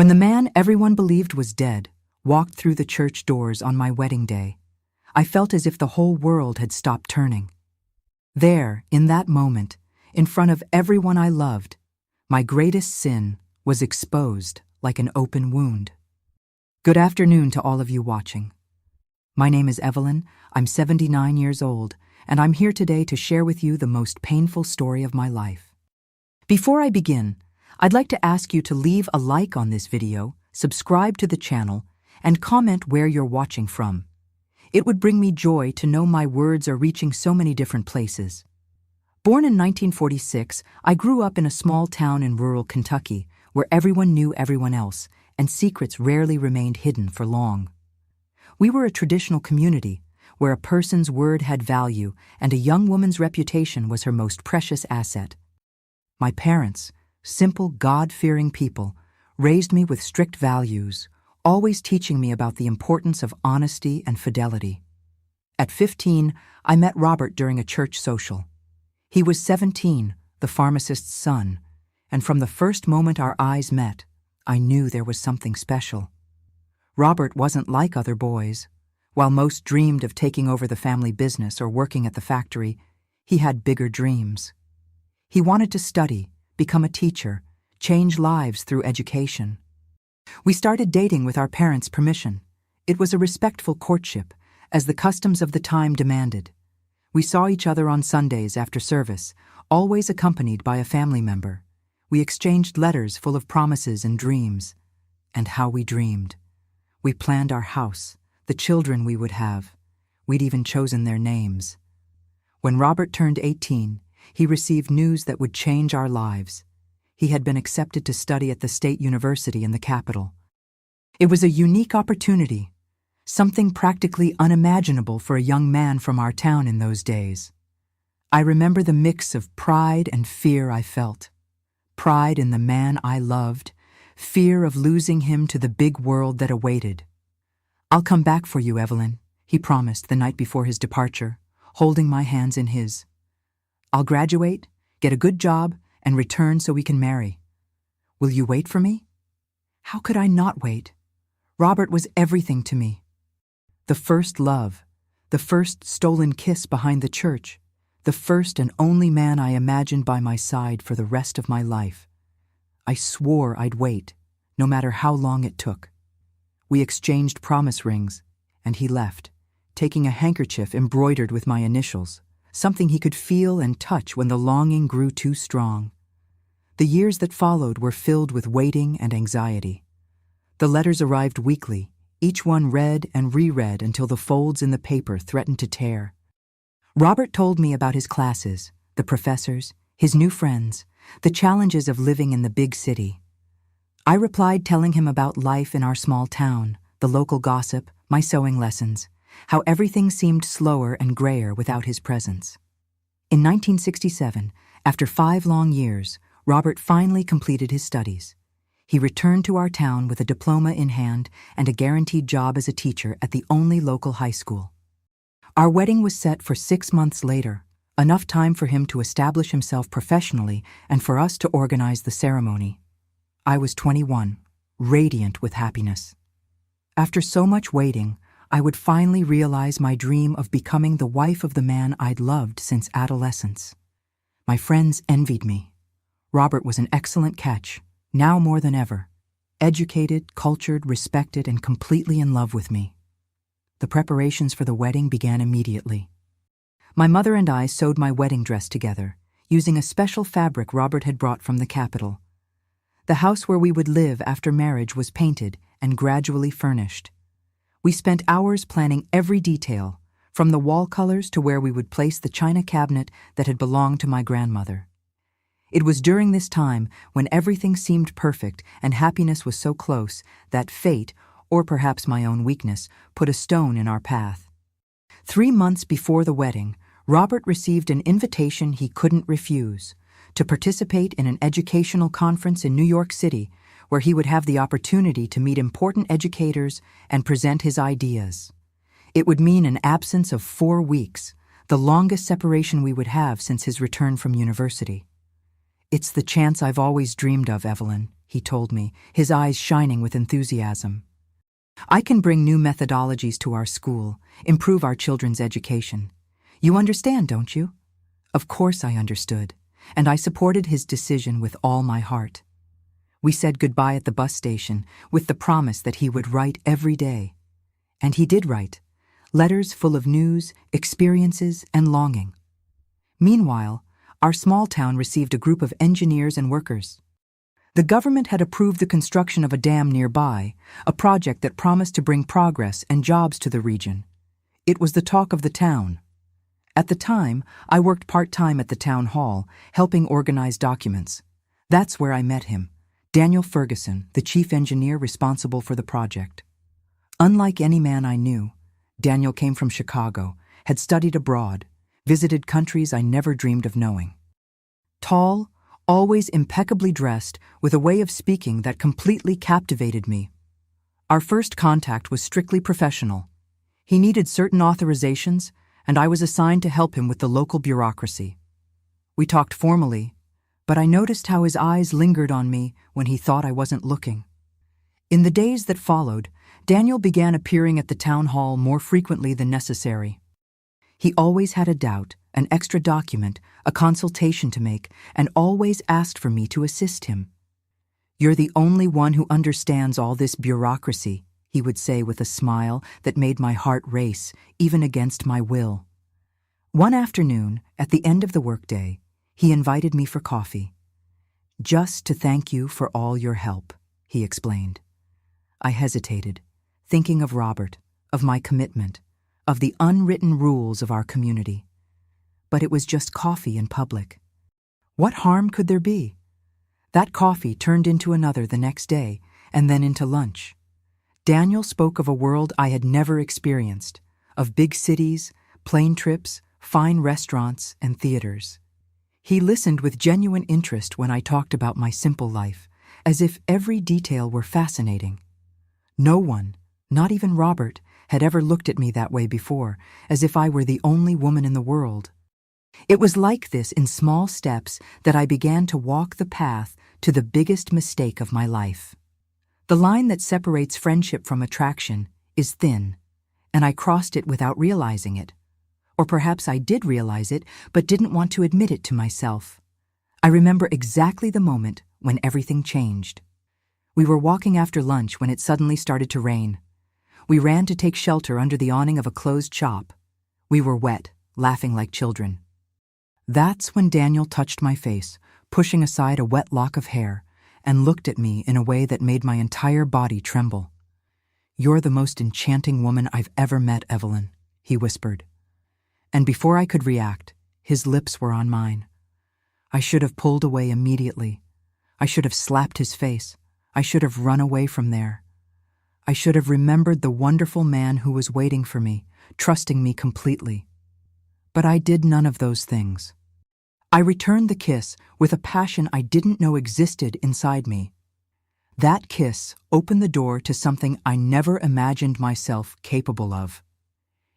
When the man everyone believed was dead walked through the church doors on my wedding day, I felt as if the whole world had stopped turning. There, in that moment, in front of everyone I loved, my greatest sin was exposed like an open wound. Good afternoon to all of you watching. My name is Evelyn, I'm 79 years old, and I'm here today to share with you the most painful story of my life. Before I begin, I'd like to ask you to leave a like on this video, subscribe to the channel, and comment where you're watching from. It would bring me joy to know my words are reaching so many different places. Born in 1946, I grew up in a small town in rural Kentucky where everyone knew everyone else, and secrets rarely remained hidden for long. We were a traditional community where a person's word had value and a young woman's reputation was her most precious asset. My parents, simple, God-fearing people, raised me with strict values, always teaching me about the importance of honesty and fidelity. At 15, I met Robert during a church social. He was 17, the pharmacist's son, and from the first moment our eyes met, I knew there was something special. Robert wasn't like other boys. While most dreamed of taking over the family business or working at the factory, he had bigger dreams. He wanted to study, become a teacher, change lives through education. We started dating with our parents' permission. It was a respectful courtship, as the customs of the time demanded. We saw each other on Sundays after service, always accompanied by a family member. We exchanged letters full of promises and dreams. And how we dreamed. We planned our house, the children we would have. We'd even chosen their names. When Robert turned 18, he received news that would change our lives. He had been accepted to study at the state university in the capital. It was a unique opportunity, something practically unimaginable for a young man from our town in those days. I remember the mix of pride and fear I felt. Pride in the man I loved, fear of losing him to the big world that awaited. "I'll come back for you, Evelyn," he promised the night before his departure, holding my hands in his. "I'll graduate, get a good job, and return so we can marry. Will you wait for me?" How could I not wait? Robert was everything to me. The first love, the first stolen kiss behind the church, the first and only man I imagined by my side for the rest of my life. I swore I'd wait, no matter how long it took. We exchanged promise rings, and he left, taking a handkerchief embroidered with my initials, something he could feel and touch when the longing grew too strong. The years that followed were filled with waiting and anxiety. The letters arrived weekly, each one read and reread until the folds in the paper threatened to tear. Robert told me about his classes, the professors, his new friends, the challenges of living in the big city. I replied telling him about life in our small town, the local gossip, my sewing lessons, how everything seemed slower and grayer without his presence. In 1967, after 5 long years, Robert finally completed his studies. He returned to our town with a diploma in hand and a guaranteed job as a teacher at the only local high school. Our wedding was set for 6 months later, enough time for him to establish himself professionally and for us to organize the ceremony. I was 21, radiant with happiness. After so much waiting, I would finally realize my dream of becoming the wife of the man I'd loved since adolescence. My friends envied me. Robert was an excellent catch, now more than ever. Educated, cultured, respected, and completely in love with me. The preparations for the wedding began immediately. My mother and I sewed my wedding dress together, using a special fabric Robert had brought from the capital. The house where we would live after marriage was painted and gradually furnished. We spent hours planning every detail, from the wall colors to where we would place the china cabinet that had belonged to my grandmother. It was during this time when everything seemed perfect and happiness was so close that fate, or perhaps my own weakness, put a stone in our path. 3 months before the wedding, Robert received an invitation he couldn't refuse to participate in an educational conference in New York City where he would have the opportunity to meet important educators and present his ideas. It would mean an absence of 4 weeks, the longest separation we would have since his return from university. "It's the chance I've always dreamed of, Evelyn," he told me, his eyes shining with enthusiasm. "I can bring new methodologies to our school, improve our children's education. You understand, don't you?" Of course I understood, and I supported his decision with all my heart. We said goodbye at the bus station with the promise that he would write every day. And he did write, letters full of news, experiences, and longing. Meanwhile, our small town received a group of engineers and workers. The government had approved the construction of a dam nearby, a project that promised to bring progress and jobs to the region. It was the talk of the town. At the time, I worked part-time at the town hall, helping organize documents. That's where I met him, Daniel Ferguson, the chief engineer responsible for the project. Unlike any man I knew, Daniel came from Chicago, had studied abroad, visited countries I never dreamed of knowing. Tall, always impeccably dressed, with a way of speaking that completely captivated me. Our first contact was strictly professional. He needed certain authorizations, and I was assigned to help him with the local bureaucracy. We talked formally, but I noticed how his eyes lingered on me when he thought I wasn't looking. In the days that followed, Daniel began appearing at the town hall more frequently than necessary. He always had a doubt, an extra document, a consultation to make, and always asked for me to assist him. "You're the only one who understands all this bureaucracy," he would say with a smile that made my heart race, even against my will. One afternoon, at the end of the workday, he invited me for coffee. "Just to thank you for all your help," he explained. I hesitated, thinking of Robert, of my commitment, of the unwritten rules of our community. But it was just coffee in public. What harm could there be? That coffee turned into another the next day, and then into lunch. Daniel spoke of a world I had never experienced, of big cities, plane trips, fine restaurants, and theaters. He listened with genuine interest when I talked about my simple life, as if every detail were fascinating. No one, not even Robert, had ever looked at me that way before, as if I were the only woman in the world. It was like this in small steps that I began to walk the path to the biggest mistake of my life. The line that separates friendship from attraction is thin, and I crossed it without realizing it. Or perhaps I did realize it, but didn't want to admit it to myself. I remember exactly the moment when everything changed. We were walking after lunch when it suddenly started to rain. We ran to take shelter under the awning of a closed shop. We were wet, laughing like children. That's when Daniel touched my face, pushing aside a wet lock of hair, and looked at me in a way that made my entire body tremble. "You're the most enchanting woman I've ever met, Evelyn," he whispered. And before I could react, his lips were on mine. I should have pulled away immediately. I should have slapped his face. I should have run away from there. I should have remembered the wonderful man who was waiting for me, trusting me completely. But I did none of those things. I returned the kiss with a passion I didn't know existed inside me. That kiss opened the door to something I never imagined myself capable of.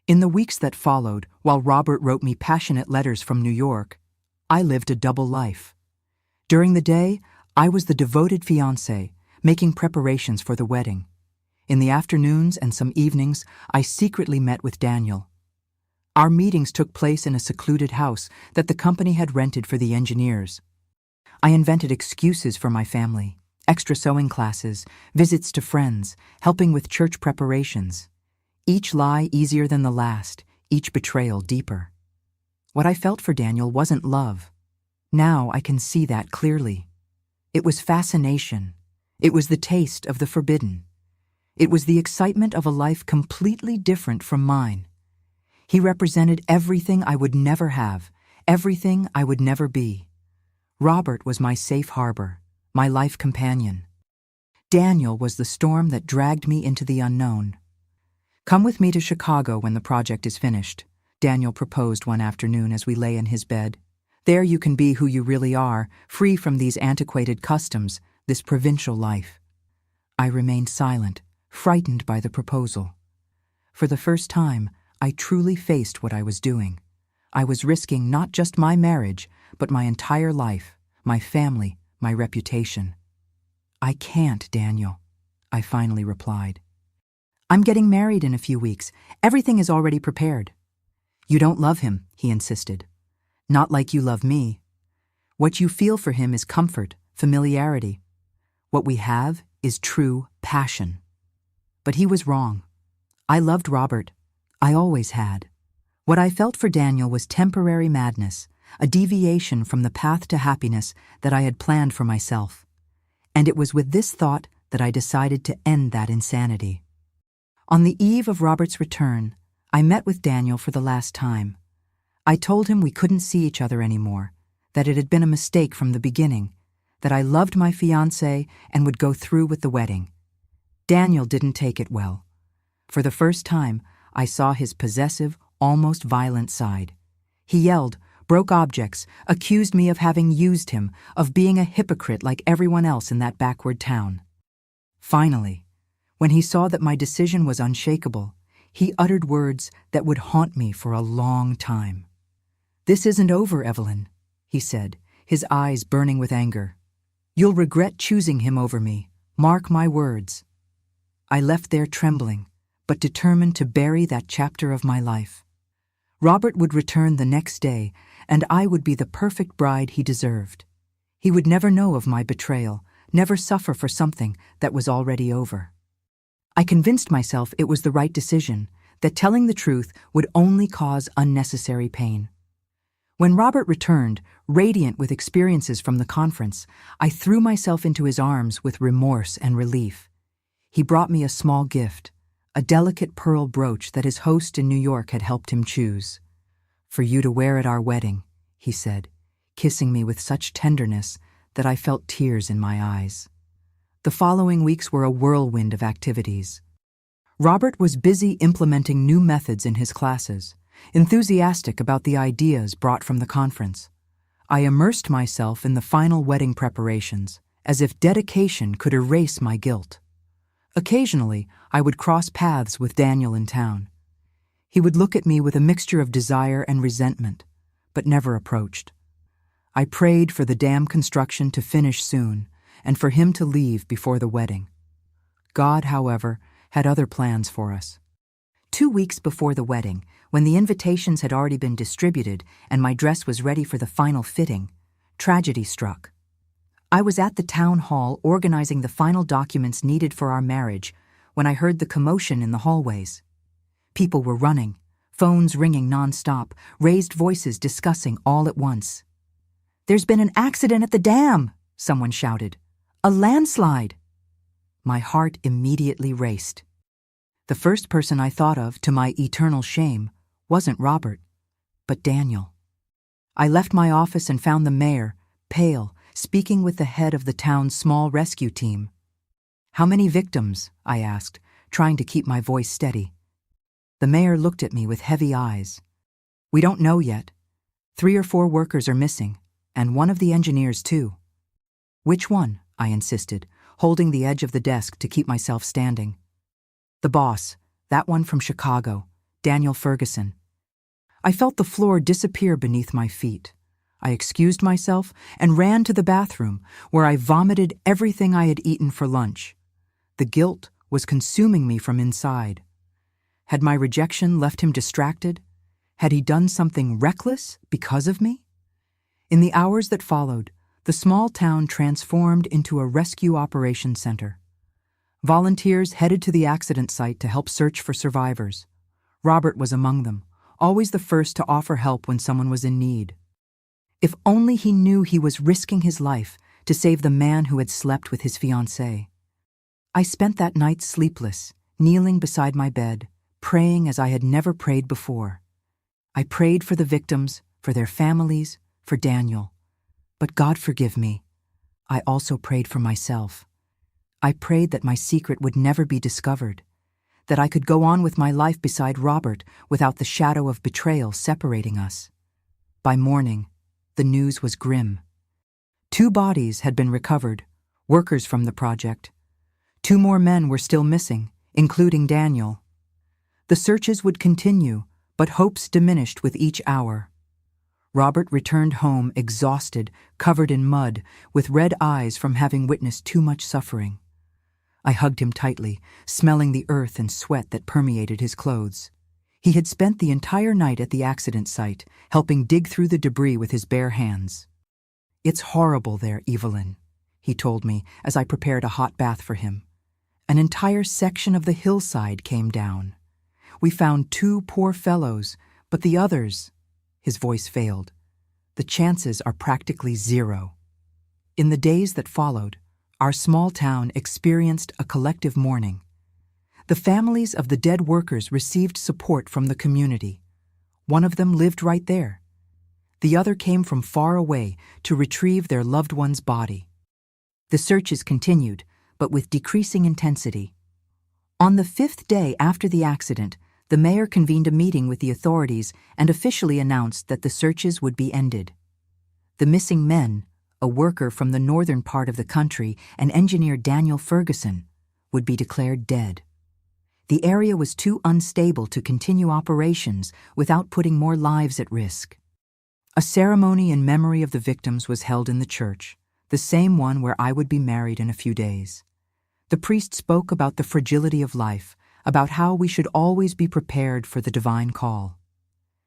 In the weeks that followed, while Robert wrote me passionate letters from New York, I lived a double life. During the day, I was the devoted fiancé, making preparations for the wedding. In the afternoons and some evenings, I secretly met with Daniel. Our meetings took place in a secluded house that the company had rented for the engineers. I invented excuses for my family, extra sewing classes, visits to friends, helping with church preparations. Each lie easier than the last, each betrayal deeper. What I felt for Daniel wasn't love. Now I can see that clearly. It was fascination. It was the taste of the forbidden. It was the excitement of a life completely different from mine. He represented everything I would never have, everything I would never be. Robert was my safe harbor, my life companion. Daniel was the storm that dragged me into the unknown. "Come with me to Chicago when the project is finished," Daniel proposed one afternoon as we lay in his bed. "There you can be who you really are, free from these antiquated customs, this provincial life." I remained silent, frightened by the proposal. For the first time, I truly faced what I was doing. I was risking not just my marriage, but my entire life, my family, my reputation. "I can't, Daniel," I finally replied. "I'm getting married in a few weeks. Everything is already prepared." "You don't love him," he insisted. "Not like you love me. What you feel for him is comfort, familiarity. What we have is true passion." But he was wrong. I loved Robert. I always had. What I felt for Daniel was temporary madness, a deviation from the path to happiness that I had planned for myself. And it was with this thought that I decided to end that insanity. On the eve of Robert's return, I met with Daniel for the last time. I told him we couldn't see each other anymore, that it had been a mistake from the beginning, that I loved my fiancée and would go through with the wedding. Daniel didn't take it well. For the first time, I saw his possessive, almost violent side. He yelled, broke objects, accused me of having used him, of being a hypocrite like everyone else in that backward town. Finally, when he saw that my decision was unshakable, he uttered words that would haunt me for a long time. "This isn't over, Evelyn," he said, his eyes burning with anger. "You'll regret choosing him over me. Mark my words." I left there trembling, but determined to bury that chapter of my life. Robert would return the next day, and I would be the perfect bride he deserved. He would never know of my betrayal, never suffer for something that was already over. I convinced myself it was the right decision, that telling the truth would only cause unnecessary pain. When Robert returned, radiant with experiences from the conference, I threw myself into his arms with remorse and relief. He brought me a small gift, a delicate pearl brooch that his host in New York had helped him choose. "For you to wear at our wedding," he said, kissing me with such tenderness that I felt tears in my eyes. The following weeks were a whirlwind of activities. Robert was busy implementing new methods in his classes, enthusiastic about the ideas brought from the conference. I immersed myself in the final wedding preparations, as if dedication could erase my guilt. Occasionally, I would cross paths with Daniel in town. He would look at me with a mixture of desire and resentment, but never approached. I prayed for the dam construction to finish soon, and for him to leave before the wedding. God, however, had other plans for us. 2 weeks before the wedding, when the invitations had already been distributed and my dress was ready for the final fitting, tragedy struck. I was at the town hall organizing the final documents needed for our marriage when I heard the commotion in the hallways. People were running, phones ringing nonstop, raised voices discussing all at once. "There's been an accident at the dam," someone shouted. "A landslide." My heart immediately raced. The first person I thought of, to my eternal shame, wasn't Robert, but Daniel. I left my office and found the mayor, pale, speaking with the head of the town's small rescue team. "How many victims?" I asked, trying to keep my voice steady. The mayor looked at me with heavy eyes. "We don't know yet. 3 or 4 workers are missing, and one of the engineers too." "Which one?" I insisted, holding the edge of the desk to keep myself standing. "The boss, that one from Chicago, Daniel Ferguson." I felt the floor disappear beneath my feet. I excused myself and ran to the bathroom, where I vomited everything I had eaten for lunch. The guilt was consuming me from inside. Had my rejection left him distracted? Had he done something reckless because of me? In the hours that followed, the small town transformed into a rescue operations center. Volunteers headed to the accident site to help search for survivors. Robert was among them, always the first to offer help when someone was in need. If only he knew he was risking his life to save the man who had slept with his fiancée. I spent that night sleepless, kneeling beside my bed, praying as I had never prayed before. I prayed for the victims, for their families, for Daniel. But God forgive me, I also prayed for myself. I prayed that my secret would never be discovered, that I could go on with my life beside Robert without the shadow of betrayal separating us. By morning, the news was grim. 2 bodies had been recovered, workers from the project. 2 more men were still missing, including Daniel. The searches would continue, but hopes diminished with each hour. Robert returned home exhausted, covered in mud, with red eyes from having witnessed too much suffering. I hugged him tightly, smelling the earth and sweat that permeated his clothes. He had spent the entire night at the accident site, helping dig through the debris with his bare hands. "It's horrible there, Evelyn," he told me as I prepared a hot bath for him. "An entire section of the hillside came down. We found 2 poor fellows, but the others—" His voice failed. "The chances are practically 0. In the days that followed, our small town experienced a collective mourning. The families of the dead workers received support from the community. One of them lived right there. The other came from far away to retrieve their loved one's body. The searches continued, but with decreasing intensity. On the 5th day after the accident, the mayor convened a meeting with the authorities and officially announced that the searches would be ended. The missing men, a worker from the northern part of the country and engineer Daniel Ferguson, would be declared dead. The area was too unstable to continue operations without putting more lives at risk. A ceremony in memory of the victims was held in the church, the same one where I would be married in a few days. The priest spoke about the fragility of life, about how we should always be prepared for the divine call.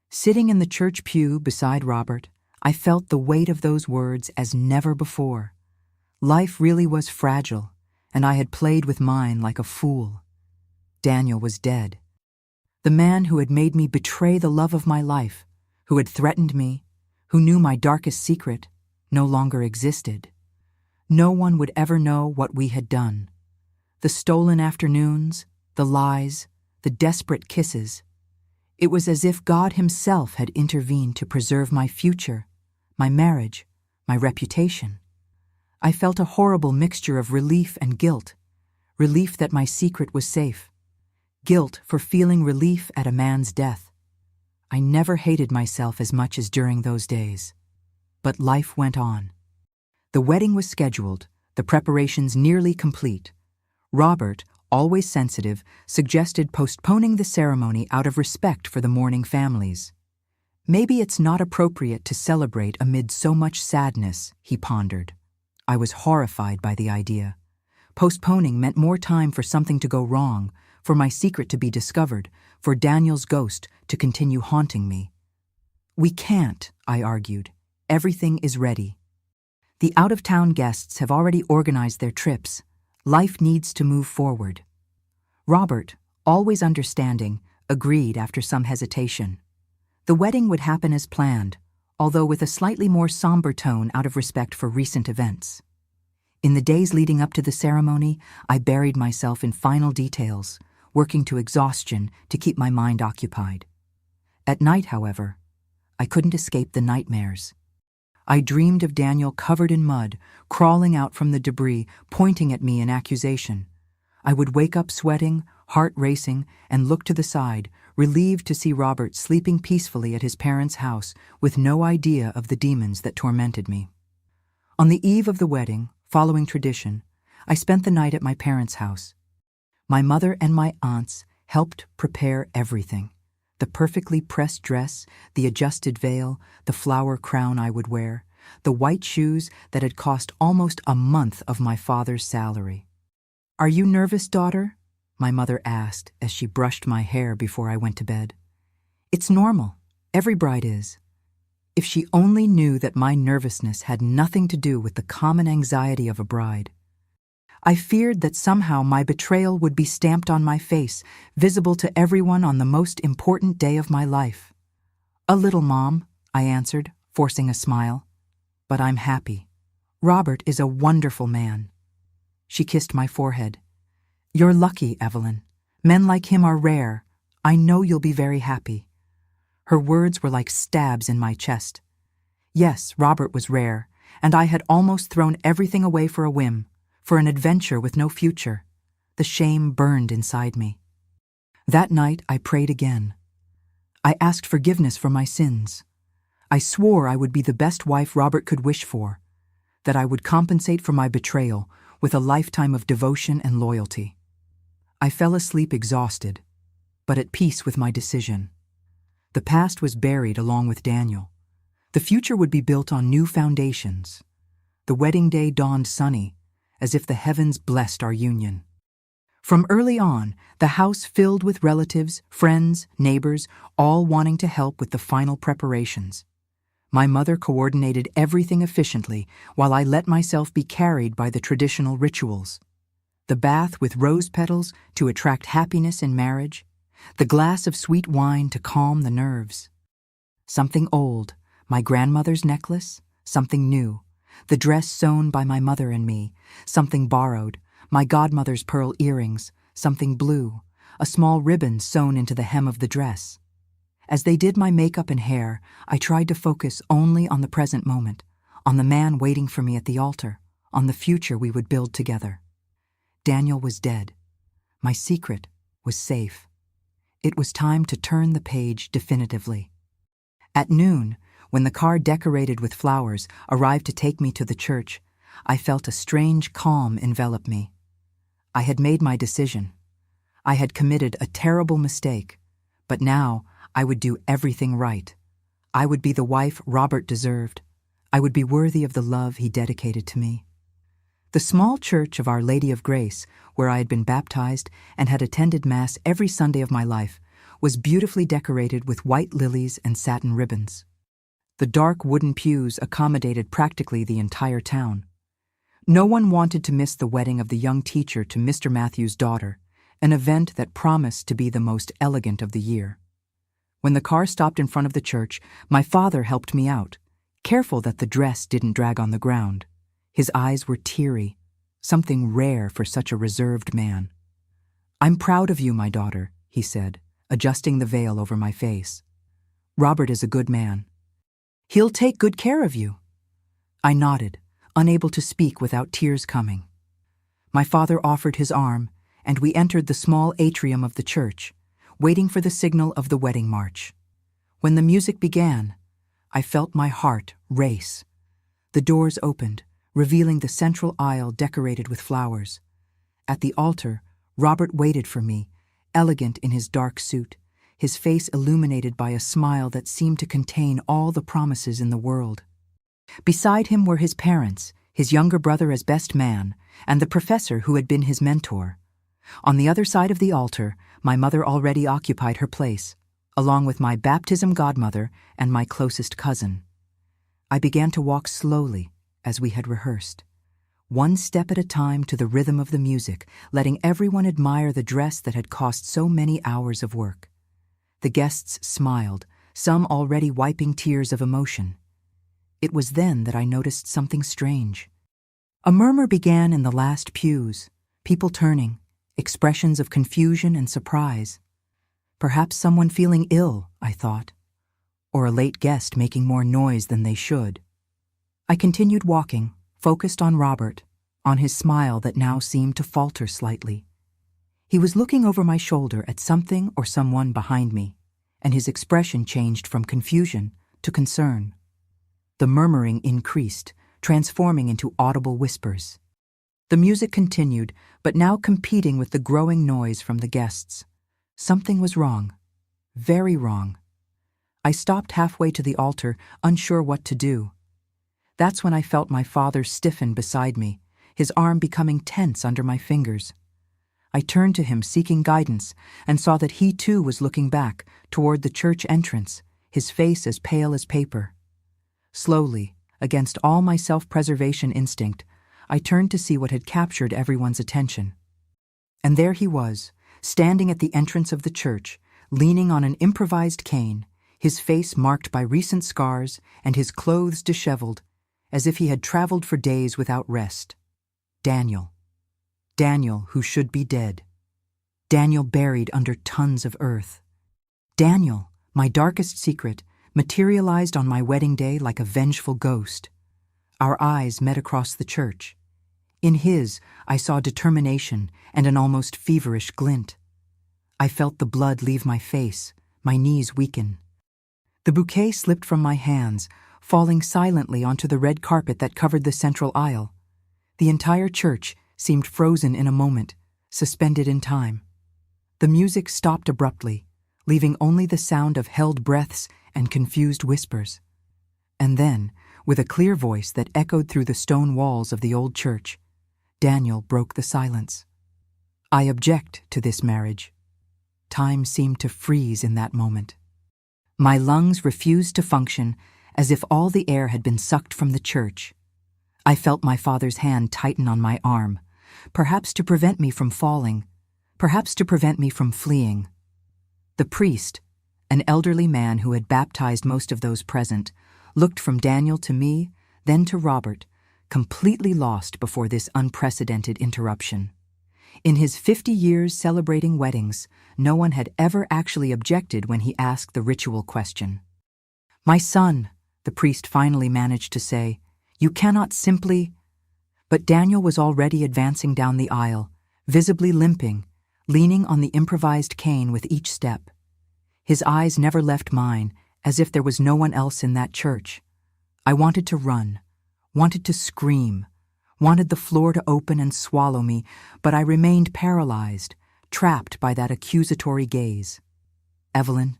Sitting in the church pew beside Robert, I felt the weight of those words as never before. Life really was fragile, and I had played with mine like a fool. Daniel was dead. The man who had made me betray the love of my life, who had threatened me, who knew my darkest secret, no longer existed. No one would ever know what we had done. The stolen afternoons, the lies, the desperate kisses. It was as if God himself had intervened to preserve my future, my marriage, my reputation. I felt a horrible mixture of relief and guilt. Relief that my secret was safe. Guilt for feeling relief at a man's death. I never hated myself as much as during those days. But life went on. The wedding was scheduled, the preparations nearly complete. Robert, always sensitive, suggested postponing the ceremony out of respect for the mourning families. "Maybe it's not appropriate to celebrate amid so much sadness," he pondered. I was horrified by the idea. Postponing meant more time for something to go wrong, for my secret to be discovered, for Daniel's ghost to continue haunting me. "We can't," I argued. "Everything is ready. The out-of-town guests have already organized their trips. Life needs to move forward." Robert, always understanding, agreed after some hesitation. The wedding would happen as planned, although with a slightly more somber tone out of respect for recent events. In the days leading up to the ceremony, I buried myself in final details, working to exhaustion to keep my mind occupied. At night, however, I couldn't escape the nightmares. I dreamed of Daniel covered in mud, crawling out from the debris, pointing at me in accusation. I would wake up sweating, heart racing, and look to the side, relieved to see Robert sleeping peacefully at his parents' house with no idea of the demons that tormented me. On the eve of the wedding, following tradition, I spent the night at my parents' house. My mother and my aunts helped prepare everything: the perfectly pressed dress, the adjusted veil, the flower crown I would wear, the white shoes that had cost almost a month of my father's salary. "Are you nervous, daughter?" my mother asked as she brushed my hair before I went to bed. "It's normal. Every bride is." If she only knew that my nervousness had nothing to do with the common anxiety of a bride. I feared that somehow my betrayal would be stamped on my face, visible to everyone on the most important day of my life. "A little, Mom," I answered, forcing a smile. "But I'm happy. Robert is a wonderful man." She kissed my forehead. "You're lucky, Evelyn. Men like him are rare. I know you'll be very happy." Her words were like stabs in my chest. Yes, Robert was rare, and I had almost thrown everything away for a whim, for an adventure with no future. The shame burned inside me. That night I prayed again. I asked forgiveness for my sins. I swore I would be the best wife Robert could wish for, that I would compensate for my betrayal with a lifetime of devotion and loyalty. I fell asleep exhausted, but at peace with my decision. The past was buried along with Daniel. The future would be built on new foundations. The wedding day dawned sunny, as if the heavens blessed our union. From early on, the house filled with relatives, friends, neighbors, all wanting to help with the final preparations. My mother coordinated everything efficiently while I let myself be carried by the traditional rituals. The bath with rose petals to attract happiness in marriage, the glass of sweet wine to calm the nerves. Something old, my grandmother's necklace, something new, the dress sewn by my mother and me, something borrowed, my godmother's pearl earrings, something blue, a small ribbon sewn into the hem of the dress. As they did my makeup and hair, I tried to focus only on the present moment, on the man waiting for me at the altar, on the future we would build together. Daniel was dead. My secret was safe. It was time to turn the page definitively. At noon, when the car decorated with flowers arrived to take me to the church, I felt a strange calm envelop me. I had made my decision. I had committed a terrible mistake, but now I would do everything right. I would be the wife Robert deserved. I would be worthy of the love he dedicated to me. The small church of Our Lady of Grace, where I had been baptized and had attended Mass every Sunday of my life, was beautifully decorated with white lilies and satin ribbons. The dark wooden pews accommodated practically the entire town. No one wanted to miss the wedding of the young teacher to Mr. Matthews' daughter, an event that promised to be the most elegant of the year. When the car stopped in front of the church, my father helped me out, careful that the dress didn't drag on the ground. His eyes were teary, something rare for such a reserved man. "I'm proud of you, my daughter," he said, adjusting the veil over my face. "Robert is a good man. He'll take good care of you." I nodded, unable to speak without tears coming. My father offered his arm, and we entered the small atrium of the church, waiting for the signal of the wedding march. When the music began, I felt my heart race. The doors opened, revealing the central aisle decorated with flowers. At the altar, Robert waited for me, elegant in his dark suit, his face illuminated by a smile that seemed to contain all the promises in the world. Beside him were his parents, his younger brother as best man, and the professor who had been his mentor. On the other side of the altar, my mother already occupied her place, along with my baptism godmother and my closest cousin. I began to walk slowly, as we had rehearsed, one step at a time to the rhythm of the music, letting everyone admire the dress that had cost so many hours of work. The guests smiled, some already wiping tears of emotion. It was then that I noticed something strange. A murmur began in the last pews, people turning, expressions of confusion and surprise. Perhaps someone feeling ill, I thought, or a late guest making more noise than they should. I continued walking, focused on Robert, on his smile that now seemed to falter slightly. He was looking over my shoulder at something or someone behind me, and his expression changed from confusion to concern. The murmuring increased, transforming into audible whispers. The music continued, but now competing with the growing noise from the guests. Something was wrong. Very wrong. I stopped halfway to the altar, unsure what to do. That's when I felt my father stiffen beside me, his arm becoming tense under my fingers. I turned to him seeking guidance and saw that he too was looking back toward the church entrance, his face as pale as paper. Slowly, against all my self-preservation instinct, I turned to see what had captured everyone's attention. And there he was, standing at the entrance of the church, leaning on an improvised cane, his face marked by recent scars and his clothes disheveled, as if he had traveled for days without rest. Daniel. Daniel, who should be dead. Daniel buried under tons of earth. Daniel, my darkest secret, materialized on my wedding day like a vengeful ghost. Our eyes met across the church. In his, I saw determination and an almost feverish glint. I felt the blood leave my face, my knees weaken. The bouquet slipped from my hands, falling silently onto the red carpet that covered the central aisle. The entire church seemed frozen in a moment, suspended in time. The music stopped abruptly, leaving only the sound of held breaths and confused whispers. And then, with a clear voice that echoed through the stone walls of the old church, Daniel broke the silence. "I object to this marriage." Time seemed to freeze in that moment. My lungs refused to function, as if all the air had been sucked from the church. I felt my father's hand tighten on my arm, perhaps to prevent me from falling, perhaps to prevent me from fleeing. The priest, an elderly man who had baptized most of those present, looked from Daniel to me, then to Robert, completely lost before this unprecedented interruption. In his 50 years celebrating weddings, no one had ever actually objected when he asked the ritual question. "My son," the priest finally managed to say, "you cannot simply—" But Daniel was already advancing down the aisle, visibly limping, leaning on the improvised cane with each step. His eyes never left mine, as if there was no one else in that church. I wanted to run, wanted to scream, wanted the floor to open and swallow me, but I remained paralyzed, trapped by that accusatory gaze. "Evelyn,"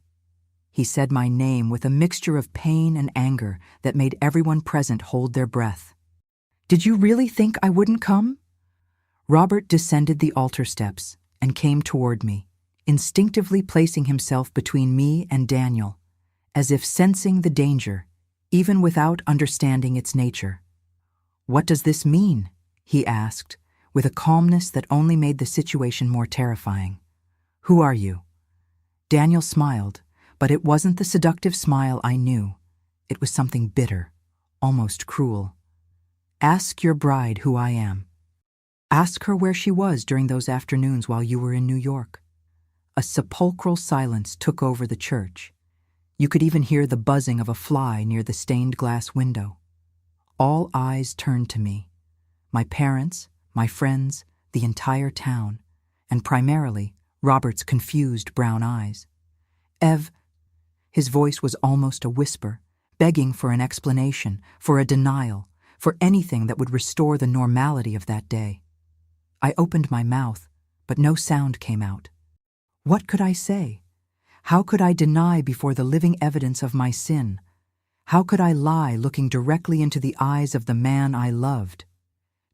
he said my name with a mixture of pain and anger that made everyone present hold their breath. "Did you really think I wouldn't come?" Robert descended the altar steps and came toward me, instinctively placing himself between me and Daniel, as if sensing the danger, even without understanding its nature. "What does this mean?" he asked, with a calmness that only made the situation more terrifying. "Who are you?" Daniel smiled, but it wasn't the seductive smile I knew. It was something bitter, almost cruel. "Ask your bride who I am. Ask her where she was during those afternoons while you were in New York." A sepulchral silence took over the church. You could even hear the buzzing of a fly near the stained glass window. All eyes turned to me. My parents, my friends, the entire town, and primarily Robert's confused brown eyes. "Ev," his voice was almost a whisper, begging for an explanation, for a denial, for anything that would restore the normality of that day. I opened my mouth, but no sound came out. What could I say? How could I deny before the living evidence of my sin? How could I lie looking directly into the eyes of the man I loved?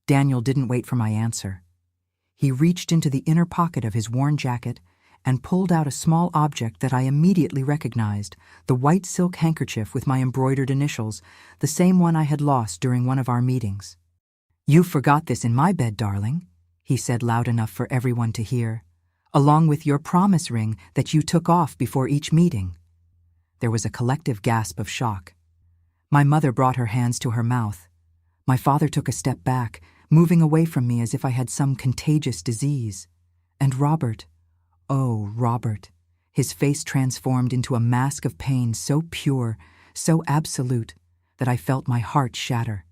Daniel didn't wait for my answer. He reached into the inner pocket of his worn jacket and pulled out a small object that I immediately recognized, the white silk handkerchief with my embroidered initials, the same one I had lost during one of our meetings. "You forgot this in my bed, darling," he said loud enough for everyone to hear, "along with your promise ring that you took off before each meeting." There was a collective gasp of shock. My mother brought her hands to her mouth. My father took a step back, moving away from me as if I had some contagious disease. And Robert, oh, Robert, his face transformed into a mask of pain so pure, so absolute, that I felt my heart shatter.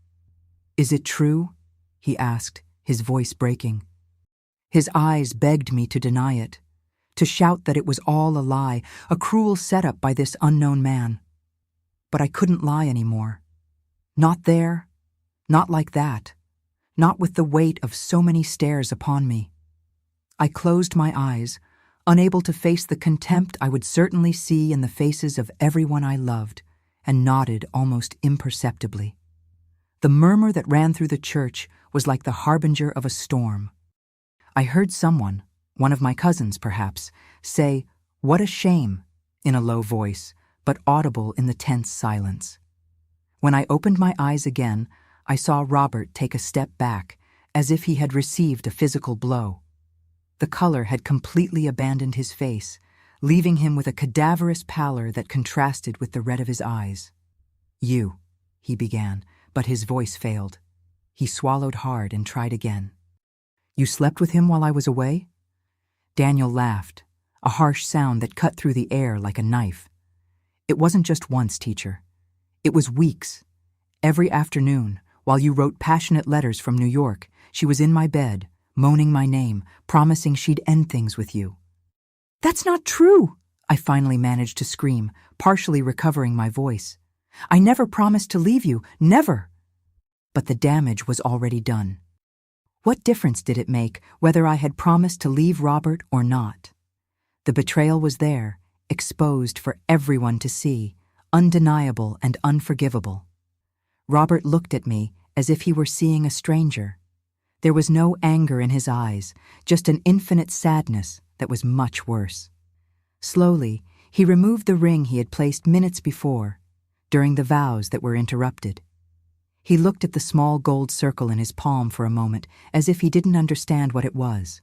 "Is it true?" he asked, his voice breaking. His eyes begged me to deny it, to shout that it was all a lie, a cruel setup by this unknown man. But I couldn't lie anymore. Not there, not like that, not with the weight of so many stares upon me. I closed my eyes, unable to face the contempt I would certainly see in the faces of everyone I loved, and nodded almost imperceptibly. The murmur that ran through the church was like the harbinger of a storm. I heard someone, one of my cousins perhaps, say, "What a shame," in a low voice, but audible in the tense silence. When I opened my eyes again, I saw Robert take a step back, as if he had received a physical blow. The color had completely abandoned his face, leaving him with a cadaverous pallor that contrasted with the red of his eyes. "You," he began, but his voice failed. He swallowed hard and tried again. "You slept with him while I was away?" Daniel laughed, a harsh sound that cut through the air like a knife. "It wasn't just once, teacher. It was weeks. Every afternoon, while you wrote passionate letters from New York, she was in my bed, moaning my name, promising she'd end things with you." "That's not true," I finally managed to scream, partially recovering my voice. "I never promised to leave you, never." But the damage was already done. What difference did it make whether I had promised to leave Robert or not? The betrayal was there, exposed for everyone to see, undeniable and unforgivable. Robert looked at me as if he were seeing a stranger. There was no anger in his eyes, just an infinite sadness that was much worse. Slowly, he removed the ring he had placed minutes before, during the vows that were interrupted. He looked at the small gold circle in his palm for a moment, as if he didn't understand what it was.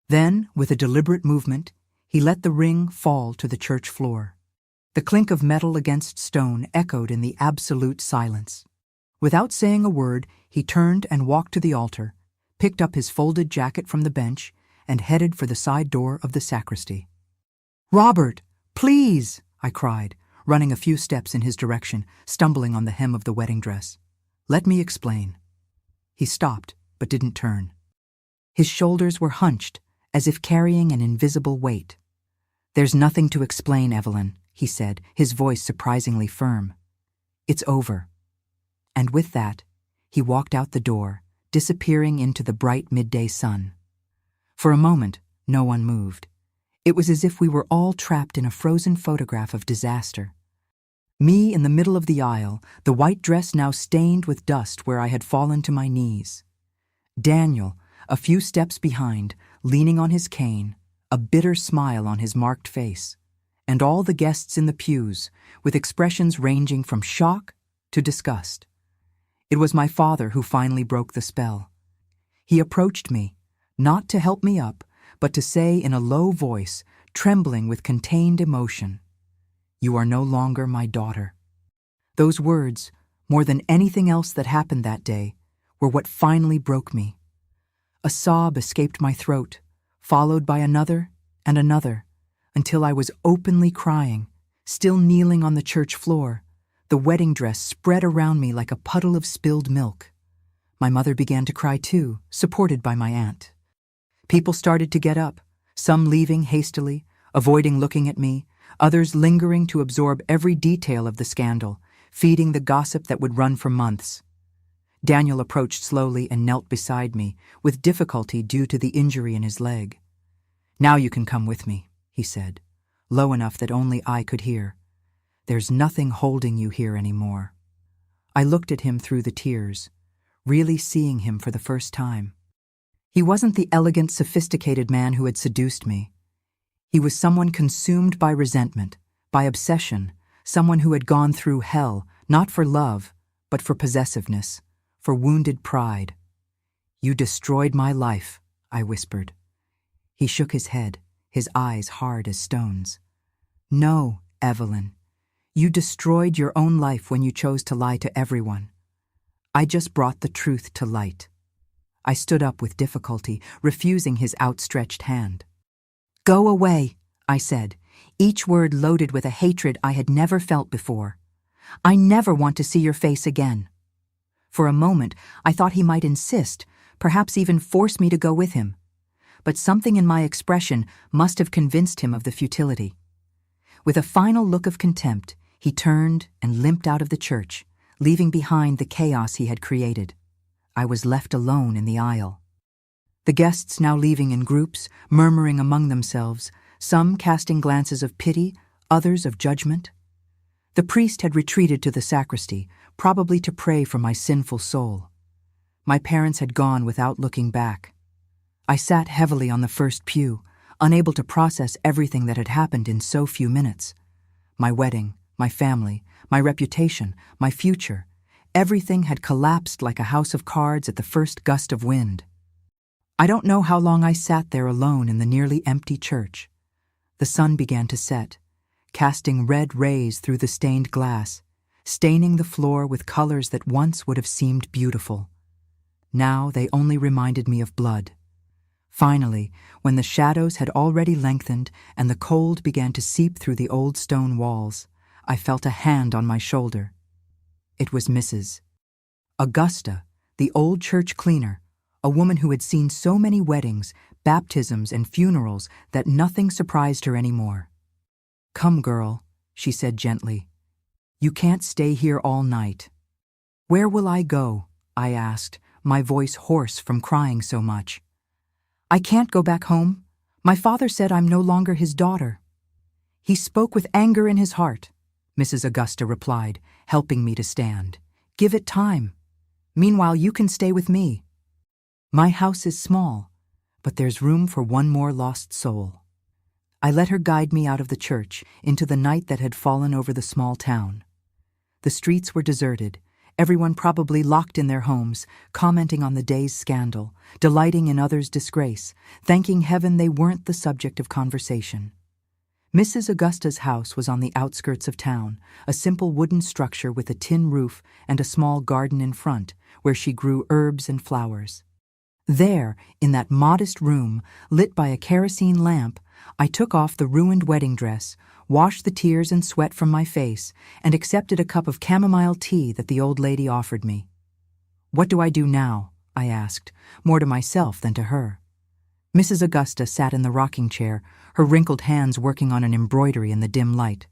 Then, with a deliberate movement, he let the ring fall to the church floor. The clink of metal against stone echoed in the absolute silence. Without saying a word, he turned and walked to the altar, picked up his folded jacket from the bench, and headed for the side door of the sacristy. "Robert, please!" I cried, running a few steps in his direction, stumbling on the hem of the wedding dress. "Let me explain." He stopped, but didn't turn. His shoulders were hunched, as if carrying an invisible weight. "There's nothing to explain, Evelyn," he said, his voice surprisingly firm. "It's over." And with that, he walked out the door, disappearing into the bright midday sun. For a moment, no one moved. It was as if we were all trapped in a frozen photograph of disaster. Me in the middle of the aisle, the white dress now stained with dust where I had fallen to my knees. Daniel, a few steps behind, leaning on his cane, a bitter smile on his marked face, and all the guests in the pews, with expressions ranging from shock to disgust. It was my father who finally broke the spell. He approached me, not to help me up, but to say in a low voice, trembling with contained emotion, "You are no longer my daughter." Those words, more than anything else that happened that day, were what finally broke me. A sob escaped my throat, followed by another and another, until I was openly crying, still kneeling on the church floor, the wedding dress spread around me like a puddle of spilled milk. My mother began to cry too, supported by my aunt. People started to get up, some leaving hastily, avoiding looking at me, others lingering to absorb every detail of the scandal, feeding the gossip that would run for months. Daniel approached slowly and knelt beside me, with difficulty due to the injury in his leg. "Now you can come with me," he said, low enough that only I could hear. "There's nothing holding you here anymore." I looked at him through the tears, really seeing him for the first time. He wasn't the elegant, sophisticated man who had seduced me. He was someone consumed by resentment, by obsession, someone who had gone through hell, not for love, but for possessiveness, for wounded pride. "You destroyed my life," I whispered. He shook his head, his eyes hard as stones. "No, Evelyn. You destroyed your own life when you chose to lie to everyone. I just brought the truth to light." I stood up with difficulty, refusing his outstretched hand. "Go away," I said, each word loaded with a hatred I had never felt before. "I never want to see your face again." For a moment, I thought he might insist, perhaps even force me to go with him. But something in my expression must have convinced him of the futility. With a final look of contempt, he turned and limped out of the church, leaving behind the chaos he had created. I was left alone in the aisle. The guests now leaving in groups, murmuring among themselves, some casting glances of pity, others of judgment. The priest had retreated to the sacristy, probably to pray for my sinful soul. My parents had gone without looking back. I sat heavily on the first pew, unable to process everything that had happened in so few minutes. My wedding, my family, my reputation, my future, everything had collapsed like a house of cards at the first gust of wind. I don't know how long I sat there alone in the nearly empty church. The sun began to set, casting red rays through the stained glass, staining the floor with colors that once would have seemed beautiful. Now they only reminded me of blood. Finally, when the shadows had already lengthened and the cold began to seep through the old stone walls, I felt a hand on my shoulder. It was Mrs. Augusta, the old church cleaner, a woman who had seen so many weddings, baptisms, and funerals that nothing surprised her anymore. "Come, girl," she said gently. "You can't stay here all night." "Where will I go?" I asked, my voice hoarse from crying so much. "I can't go back home. My father said I'm no longer his daughter." He spoke with anger in his heart. Mrs. Augusta replied, helping me to stand. "Give it time. Meanwhile, you can stay with me. My house is small, but there's room for one more lost soul." I let her guide me out of the church into the night that had fallen over the small town. The streets were deserted, everyone probably locked in their homes, commenting on the day's scandal, delighting in others' disgrace, thanking heaven they weren't the subject of conversation. Mrs. Augusta's house was on the outskirts of town, a simple wooden structure with a tin roof and a small garden in front, where she grew herbs and flowers. There, in that modest room, lit by a kerosene lamp, I took off the ruined wedding dress, washed the tears and sweat from my face, and accepted a cup of chamomile tea that the old lady offered me. "What do I do now?" I asked, more to myself than to her. Mrs. Augusta sat in the rocking chair, her wrinkled hands working on an embroidery in the dim light.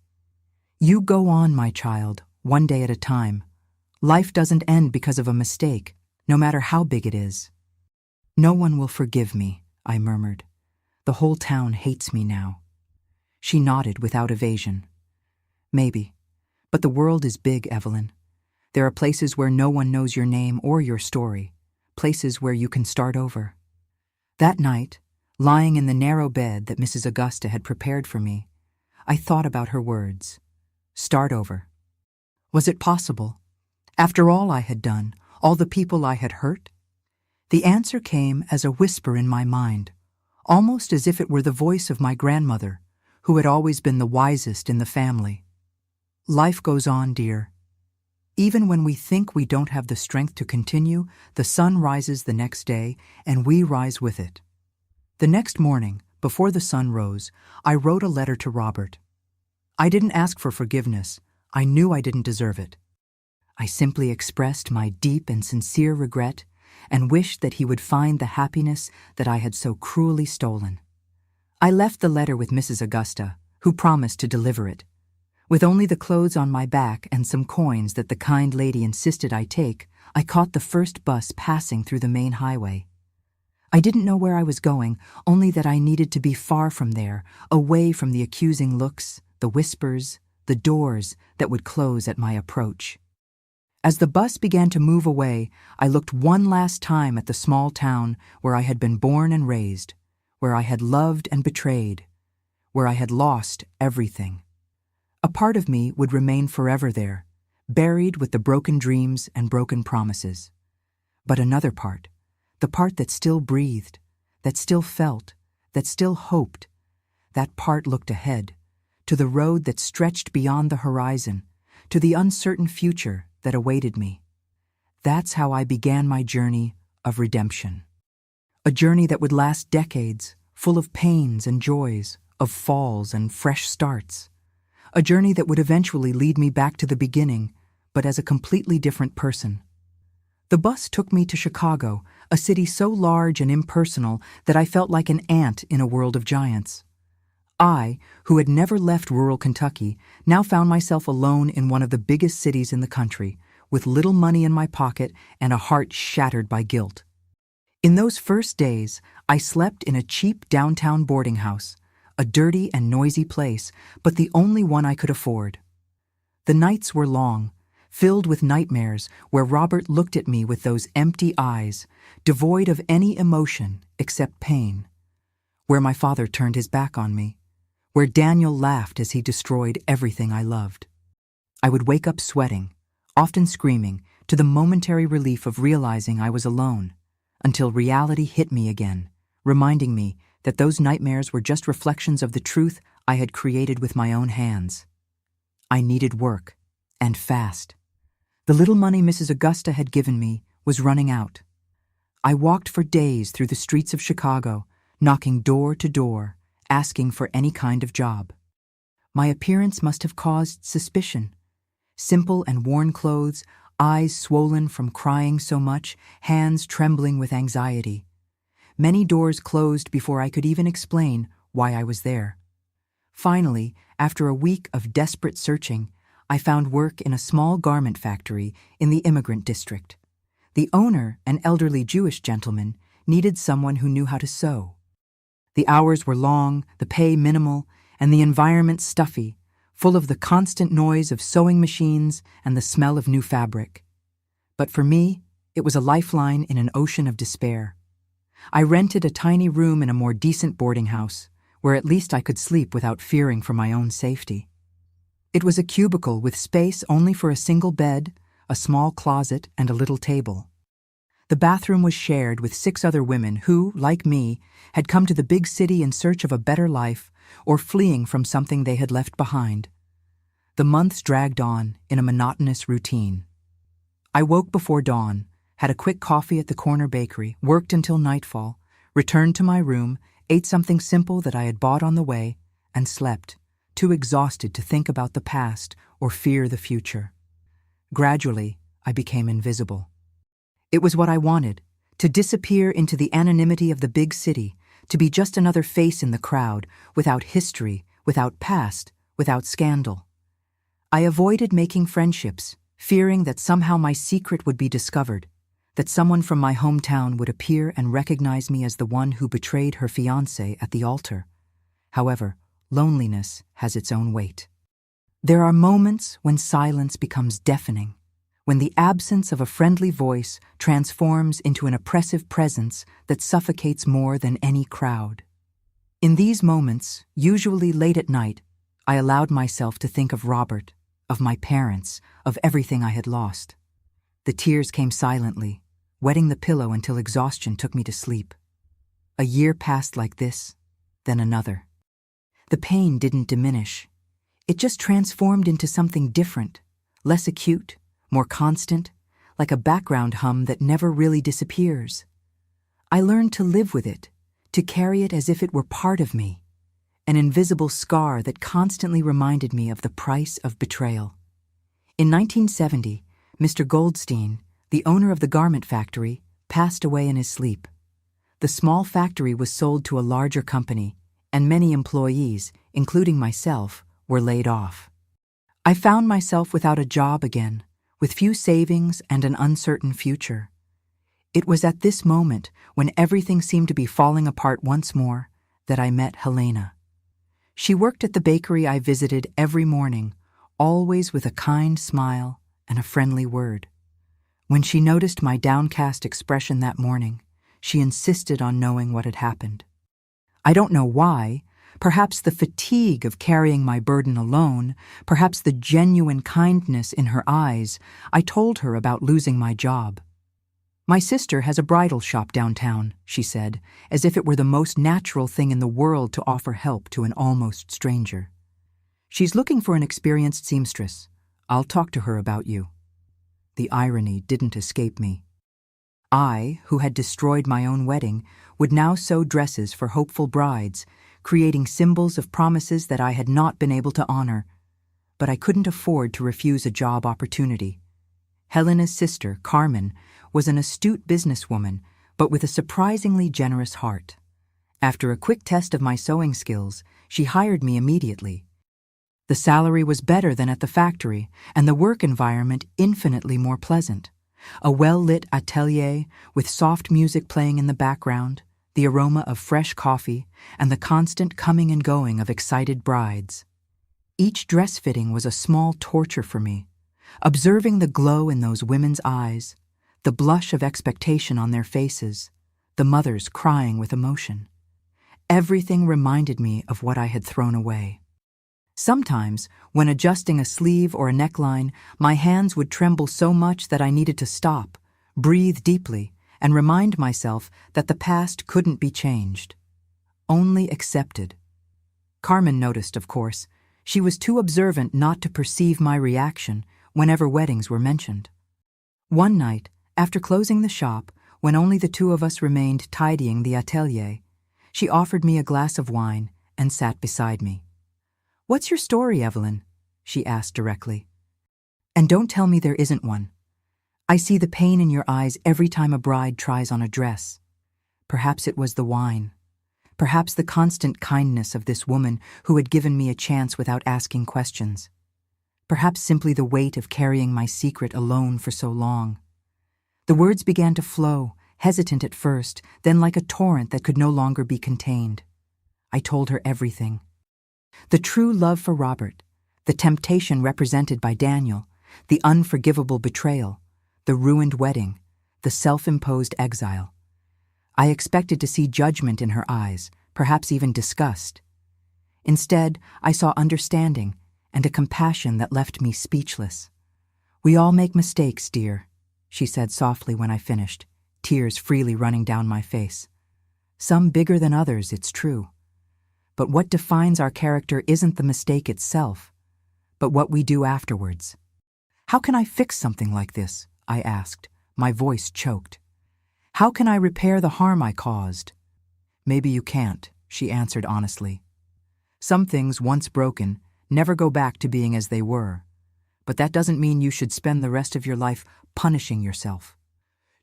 "You go on, my child, one day at a time. Life doesn't end because of a mistake, no matter how big it is." "No one will forgive me," I murmured. "The whole town hates me now." She nodded without evasion. "Maybe. But the world is big, Evelyn. There are places where no one knows your name or your story, places where you can start over." That night, lying in the narrow bed that Mrs. Augusta had prepared for me, I thought about her words. Start over. Was it possible? After all I had done, all the people I had hurt? The answer came as a whisper in my mind, almost as if it were the voice of my grandmother, who had always been the wisest in the family. Life goes on, dear. Even when we think we don't have the strength to continue, the sun rises the next day, and we rise with it. The next morning, before the sun rose, I wrote a letter to Robert. I didn't ask for forgiveness. I knew I didn't deserve it. I simply expressed my deep and sincere regret and wished that he would find the happiness that I had so cruelly stolen. I left the letter with Mrs. Augusta, who promised to deliver it. With only the clothes on my back and some coins that the kind lady insisted I take, I caught the first bus passing through the main highway. I didn't know where I was going, only that I needed to be far from there, away from the accusing looks, the whispers, the doors that would close at my approach. As the bus began to move away, I looked one last time at the small town where I had been born and raised, where I had loved and betrayed, where I had lost everything. A part of me would remain forever there, buried with the broken dreams and broken promises. But another part, the part that still breathed, that still felt, that still hoped, that part looked ahead, to the road that stretched beyond the horizon, to the uncertain future that awaited me. That's how I began my journey of redemption. A journey that would last decades, full of pains and joys, of falls and fresh starts. A journey that would eventually lead me back to the beginning, but as a completely different person. The bus took me to Chicago, a city so large and impersonal that I felt like an ant in a world of giants. I, who had never left rural Kentucky, now found myself alone in one of the biggest cities in the country, with little money in my pocket and a heart shattered by guilt. In those first days, I slept in a cheap downtown boarding house, a dirty and noisy place, but the only one I could afford. The nights were long, filled with nightmares where Robert looked at me with those empty eyes, devoid of any emotion except pain, where my father turned his back on me, where Daniel laughed as he destroyed everything I loved. I would wake up sweating, often screaming, to the momentary relief of realizing I was alone, until reality hit me again, reminding me that those nightmares were just reflections of the truth I had created with my own hands. I needed work, and fast. The little money Mrs. Augusta had given me was running out. I walked for days through the streets of Chicago, knocking door to door, asking for any kind of job. My appearance must have caused suspicion. Simple and worn clothes, eyes swollen from crying so much, hands trembling with anxiety. Many doors closed before I could even explain why I was there. Finally, after a week of desperate searching, I found work in a small garment factory in the immigrant district. The owner, an elderly Jewish gentleman, needed someone who knew how to sew. The hours were long, the pay minimal, and the environment stuffy, full of the constant noise of sewing machines and the smell of new fabric. But for me, it was a lifeline in an ocean of despair. I rented a tiny room in a more decent boarding house, where at least I could sleep without fearing for my own safety. It was a cubicle with space only for a single bed, a small closet, and a little table. The bathroom was shared with 6 other women who, like me, had come to the big city in search of a better life or fleeing from something they had left behind. The months dragged on in a monotonous routine. I woke before dawn, had a quick coffee at the corner bakery, worked until nightfall, returned to my room, ate something simple that I had bought on the way, and slept, too exhausted to think about the past or fear the future. Gradually, I became invisible. It was what I wanted, to disappear into the anonymity of the big city, to be just another face in the crowd, without history, without past, without scandal. I avoided making friendships, fearing that somehow my secret would be discovered, that someone from my hometown would appear and recognize me as the one who betrayed her fiancé at the altar. However, loneliness has its own weight. There are moments when silence becomes deafening, when the absence of a friendly voice transforms into an oppressive presence that suffocates more than any crowd. In these moments, usually late at night, I allowed myself to think of Robert, of my parents, of everything I had lost. The tears came silently, wetting the pillow until exhaustion took me to sleep. A year passed like this, then another. The pain didn't diminish. It just transformed into something different, less acute, more constant, like a background hum that never really disappears. I learned to live with it, to carry it as if it were part of me, an invisible scar that constantly reminded me of the price of betrayal. In 1970, Mr. Goldstein, the owner of the garment factory, passed away in his sleep. The small factory was sold to a larger company, and many employees, including myself, were laid off. I found myself without a job again, with few savings and an uncertain future. It was at this moment, when everything seemed to be falling apart once more, that I met Helena. She worked at the bakery I visited every morning, always with a kind smile and a friendly word. When she noticed my downcast expression that morning, she insisted on knowing what had happened. I don't know why, perhaps the fatigue of carrying my burden alone, perhaps the genuine kindness in her eyes, I told her about losing my job. "My sister has a bridal shop downtown," she said, as if it were the most natural thing in the world to offer help to an almost stranger. "She's looking for an experienced seamstress. I'll talk to her about you." The irony didn't escape me. I, who had destroyed my own wedding, would now sew dresses for hopeful brides, creating symbols of promises that I had not been able to honor. But I couldn't afford to refuse a job opportunity. Helena's sister, Carmen, was an astute businesswoman, but with a surprisingly generous heart. After a quick test of my sewing skills, she hired me immediately. The salary was better than at the factory, and the work environment infinitely more pleasant. A well-lit atelier with soft music playing in the background, the aroma of fresh coffee, and the constant coming and going of excited brides. Each dress fitting was a small torture for me. Observing the glow in those women's eyes, the blush of expectation on their faces, the mothers crying with emotion. Everything reminded me of what I had thrown away. Sometimes, when adjusting a sleeve or a neckline, my hands would tremble so much that I needed to stop, breathe deeply, and remind myself that the past couldn't be changed, only accepted. Carmen noticed, of course. She was too observant not to perceive my reaction whenever weddings were mentioned. One night, after closing the shop, when only the two of us remained tidying the atelier, she offered me a glass of wine and sat beside me. "What's your story, Evelyn?" she asked directly. "And don't tell me there isn't one. I see the pain in your eyes every time a bride tries on a dress. Perhaps it was the wine. Perhaps the constant kindness of this woman who had given me a chance without asking questions. Perhaps simply the weight of carrying my secret alone for so long." The words began to flow, hesitant at first, then like a torrent that could no longer be contained. I told her everything. The true love for Robert, the temptation represented by Daniel, the unforgivable betrayal, the ruined wedding, the self-imposed exile. I expected to see judgment in her eyes, perhaps even disgust. Instead, I saw understanding and a compassion that left me speechless. "We all make mistakes, dear," she said softly when I finished, tears freely running down my face. "Some bigger than others, it's true. But what defines our character isn't the mistake itself, but what we do afterwards." "How can I fix something like this?" I asked, my voice choked. "How can I repair the harm I caused?" "Maybe you can't," she answered honestly. "Some things, once broken, never go back to being as they were. But that doesn't mean you should spend the rest of your life punishing yourself.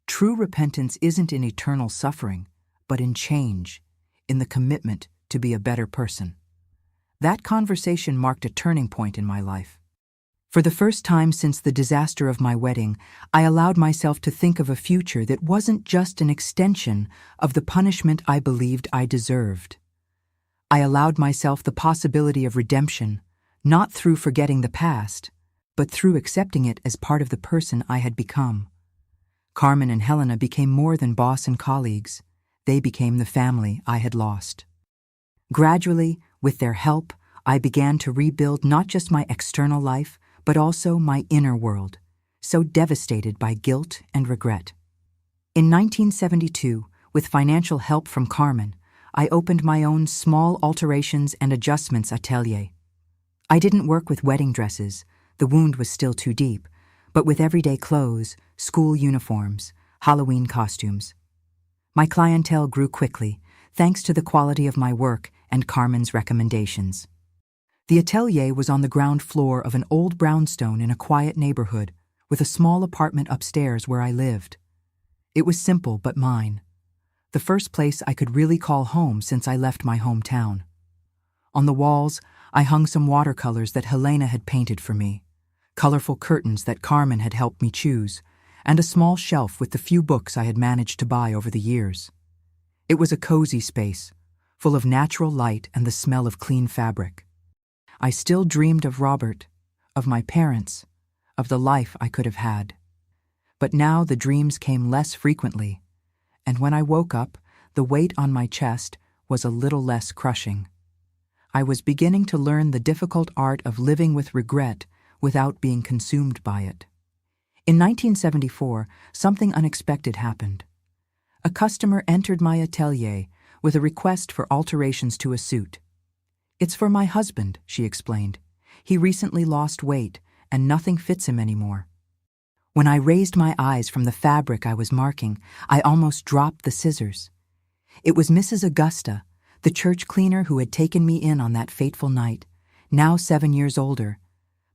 True repentance isn't in eternal suffering, but in change, in the commitment to be a better person." That conversation marked a turning point in my life. For the first time since the disaster of my wedding, I allowed myself to think of a future that wasn't just an extension of the punishment I believed I deserved. I allowed myself the possibility of redemption, not through forgetting the past, but through accepting it as part of the person I had become. Carmen and Helena became more than boss and colleagues. They became the family I had lost. Gradually, with their help, I began to rebuild not just my external life, but also my inner world, so devastated by guilt and regret. In 1972, with financial help from Carmen, I opened my own small alterations and adjustments atelier. I didn't work with wedding dresses, the wound was still too deep, but with everyday clothes, school uniforms, Halloween costumes. My clientele grew quickly, thanks to the quality of my work and Carmen's recommendations. The atelier was on the ground floor of an old brownstone in a quiet neighborhood, with a small apartment upstairs where I lived. It was simple but mine, the first place I could really call home since I left my hometown. On the walls, I hung some watercolors that Helena had painted for me, colorful curtains that Carmen had helped me choose, and a small shelf with the few books I had managed to buy over the years. It was a cozy space, full of natural light and the smell of clean fabric. I still dreamed of Robert, of my parents, of the life I could have had. But now the dreams came less frequently, and when I woke up, the weight on my chest was a little less crushing. I was beginning to learn the difficult art of living with regret without being consumed by it. In 1974, something unexpected happened. A customer entered my atelier with a request for alterations to a suit. "It's for my husband," she explained. "He recently lost weight, and nothing fits him anymore." When I raised my eyes from the fabric I was marking, I almost dropped the scissors. It was Mrs. Augusta, the church cleaner who had taken me in on that fateful night, now 7 years older,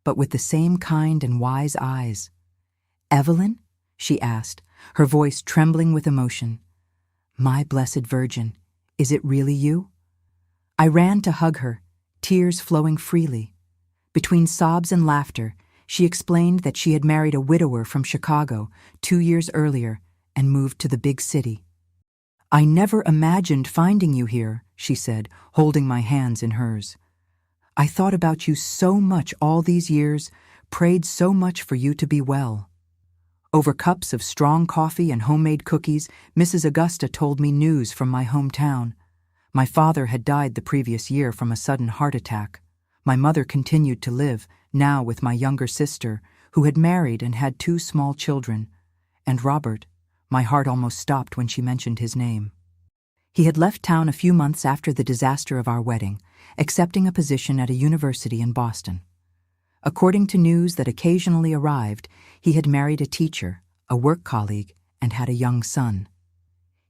but with the same kind and wise eyes. "Evelyn?" she asked, her voice trembling with emotion. "My blessed Virgin, is it really you?" I ran to hug her, tears flowing freely. Between sobs and laughter, she explained that she had married a widower from Chicago 2 years earlier and moved to the big city. "I never imagined finding you here," she said, holding my hands in hers. "I thought about you so much all these years, prayed so much for you to be well." Over cups of strong coffee and homemade cookies, Mrs. Augusta told me news from my hometown. My father had died the previous year from a sudden heart attack. My mother continued to live, now with my younger sister, who had married and had 2 small children. And Robert, my heart almost stopped when she mentioned his name. He had left town a few months after the disaster of our wedding, accepting a position at a university in Boston. According to news that occasionally arrived, he had married a teacher, a work colleague, and had a young son.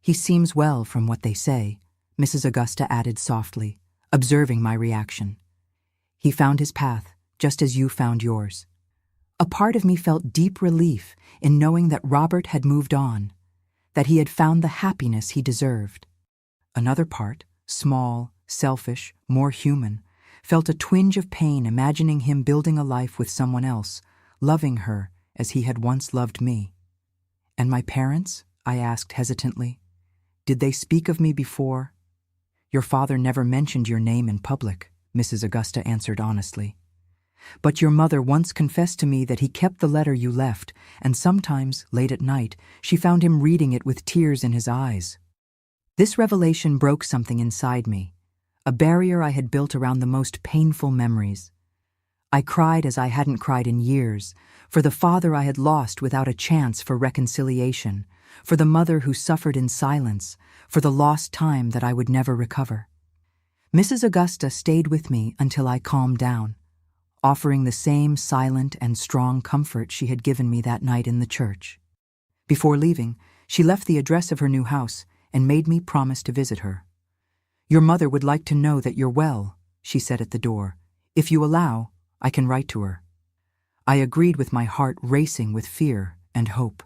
"He seems well from what they say," Mrs. Augusta added softly, observing my reaction. "He found his path, just as you found yours." A part of me felt deep relief in knowing that Robert had moved on, that he had found the happiness he deserved. Another part, small, selfish, more human, felt a twinge of pain imagining him building a life with someone else, loving her as he had once loved me. "And my parents?" I asked hesitantly. "Did they speak of me before?" "Your father never mentioned your name in public," Mrs. Augusta answered honestly. But your mother once confessed to me that he kept the letter you left, and sometimes, late at night, she found him reading it with tears in his eyes. This revelation broke something inside me, a barrier I had built around the most painful memories. I cried as I hadn't cried in years, for the father I had lost without a chance for reconciliation, for the mother who suffered in silence, for the lost time that I would never recover. Mrs. Augusta stayed with me until I calmed down, offering the same silent and strong comfort she had given me that night in the church. Before leaving, she left the address of her new house and made me promise to visit her. "Your mother would like to know that you're well," she said at the door. "If you allow, I can write to her." I agreed with my heart racing with fear and hope.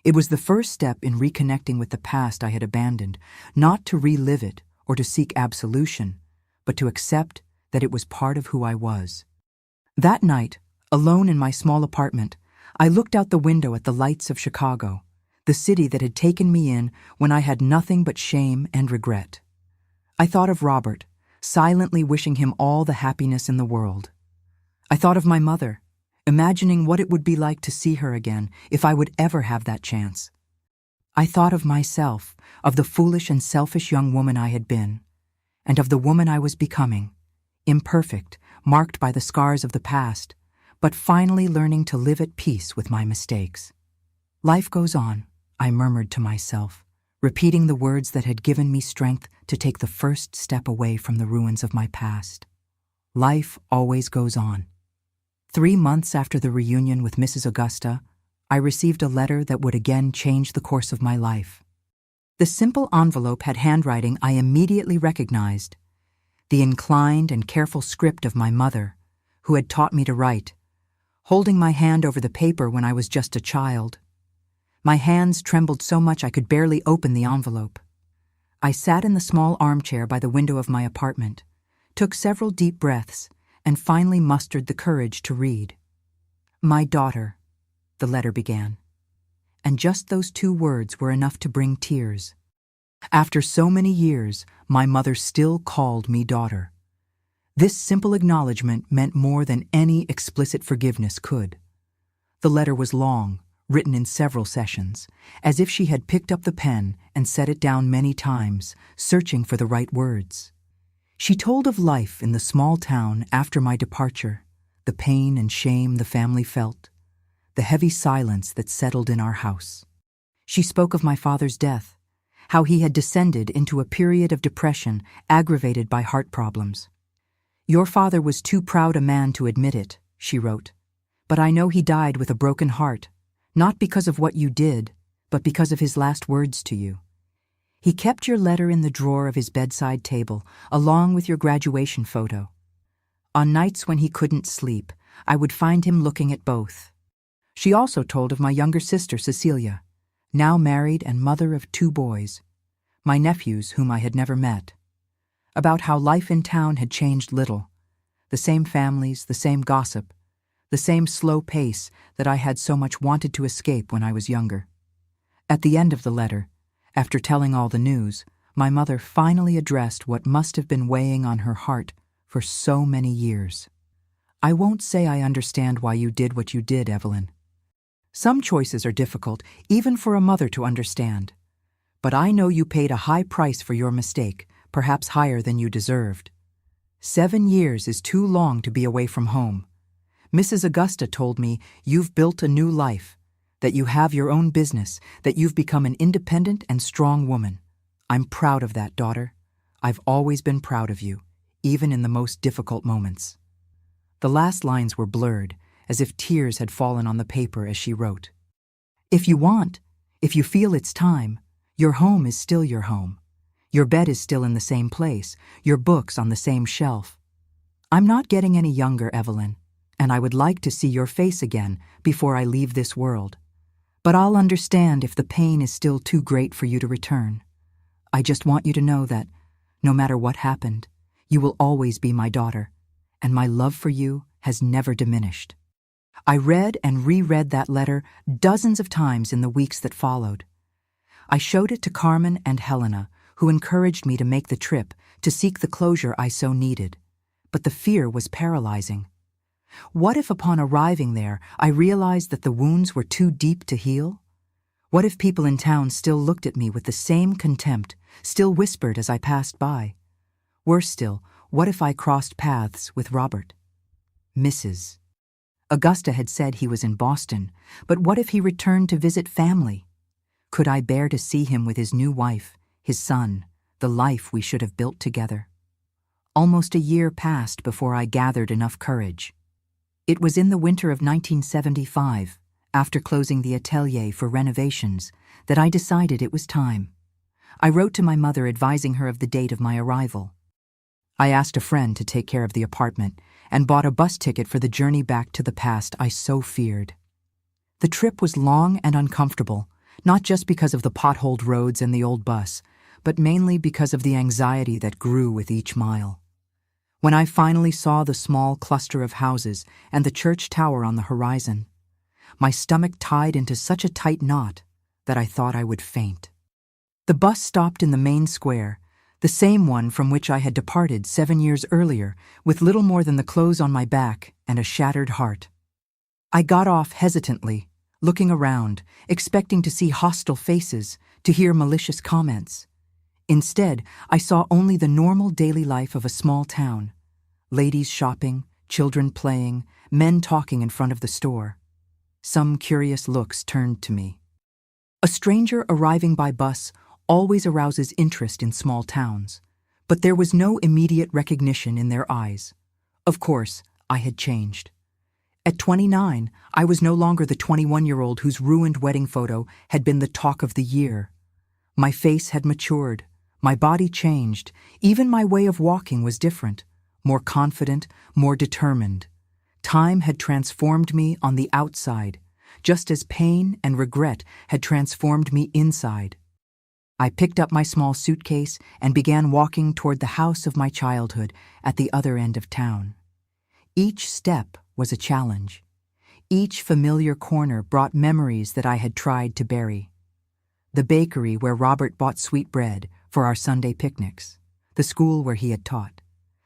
It was the first step in reconnecting with the past I had abandoned, not to relive it or to seek absolution, but to accept that it was part of who I was. That night, alone in my small apartment, I looked out the window at the lights of Chicago, the city that had taken me in when I had nothing but shame and regret. I thought of Robert, silently wishing him all the happiness in the world. I thought of my mother, imagining what it would be like to see her again if I would ever have that chance. I thought of myself, of the foolish and selfish young woman I had been, and of the woman I was becoming, imperfect, marked by the scars of the past, but finally learning to live at peace with my mistakes. "Life goes on," I murmured to myself, repeating the words that had given me strength to take the first step away from the ruins of my past. Life always goes on. 3 months after the reunion with Mrs. Augusta, I received a letter that would again change the course of my life. The simple envelope had handwriting I immediately recognized, the inclined and careful script of my mother, who had taught me to write, holding my hand over the paper when I was just a child. My hands trembled so much I could barely open the envelope. I sat in the small armchair by the window of my apartment, took several deep breaths, and finally mustered the courage to read. "My daughter," the letter began. And just those 2 words were enough to bring tears. After so many years, my mother still called me daughter. This simple acknowledgement meant more than any explicit forgiveness could. The letter was long, written in several sessions, as if she had picked up the pen and set it down many times, searching for the right words. She told of life in the small town after my departure, the pain and shame the family felt, the heavy silence that settled in our house. She spoke of my father's death, how he had descended into a period of depression aggravated by heart problems. "Your father was too proud a man to admit it," she wrote, "but I know he died with a broken heart, not because of what you did, but because of his last words to you. He kept your letter in the drawer of his bedside table, along with your graduation photo. On nights when he couldn't sleep, I would find him looking at both." She also told of my younger sister, Cecilia, now married and mother of 2 boys, my nephews whom I had never met, about how life in town had changed little, the same families, the same gossip, the same slow pace that I had so much wanted to escape when I was younger. At the end of the letter, after telling all the news, my mother finally addressed what must have been weighing on her heart for so many years. "I won't say I understand why you did what you did, Evelyn. Some choices are difficult, even for a mother to understand. But I know you paid a high price for your mistake, perhaps higher than you deserved. 7 years is too long to be away from home. Mrs. Augusta told me you've built a new life, that you have your own business, that you've become an independent and strong woman. I'm proud of that, daughter. I've always been proud of you, even in the most difficult moments." The last lines were blurred, as if tears had fallen on the paper as she wrote. "If you want, if you feel it's time, your home is still your home. Your bed is still in the same place, your books on the same shelf. I'm not getting any younger, Evelyn, and I would like to see your face again before I leave this world. But I'll understand if the pain is still too great for you to return. I just want you to know that, no matter what happened, you will always be my daughter, and my love for you has never diminished." I read and reread that letter dozens of times in the weeks that followed. I showed it to Carmen and Helena, who encouraged me to make the trip to seek the closure I so needed. But the fear was paralyzing. What if upon arriving there, I realized that the wounds were too deep to heal? What if people in town still looked at me with the same contempt, still whispered as I passed by? Worse still, what if I crossed paths with Robert? Mrs. Augusta had said he was in Boston, but what if he returned to visit family? Could I bear to see him with his new wife, his son, the life we should have built together? Almost a year passed before I gathered enough courage. It was in the winter of 1975, after closing the atelier for renovations, that I decided it was time. I wrote to my mother advising her of the date of my arrival. I asked a friend to take care of the apartment and bought a bus ticket for the journey back to the past I so feared. The trip was long and uncomfortable, not just because of the potholed roads and the old bus, but mainly because of the anxiety that grew with each mile. When I finally saw the small cluster of houses and the church tower on the horizon, my stomach tied into such a tight knot that I thought I would faint. The bus stopped in the main square, the same one from which I had departed 7 years earlier, with little more than the clothes on my back and a shattered heart. I got off hesitantly, looking around, expecting to see hostile faces, to hear malicious comments. Instead, I saw only the normal daily life of a small town. Ladies shopping, children playing, men talking in front of the store. Some curious looks turned to me. A stranger arriving by bus always arouses interest in small towns, but there was no immediate recognition in their eyes. Of course, I had changed. At 29, I was no longer the 21-year-old whose ruined wedding photo had been the talk of the year. My face had matured, my body changed, even my way of walking was different, more confident, more determined. Time had transformed me on the outside, just as pain and regret had transformed me inside. I picked up my small suitcase and began walking toward the house of my childhood at the other end of town. Each step was a challenge. Each familiar corner brought memories that I had tried to bury. The bakery where Robert bought sweet bread for our Sunday picnics, the school where he had taught,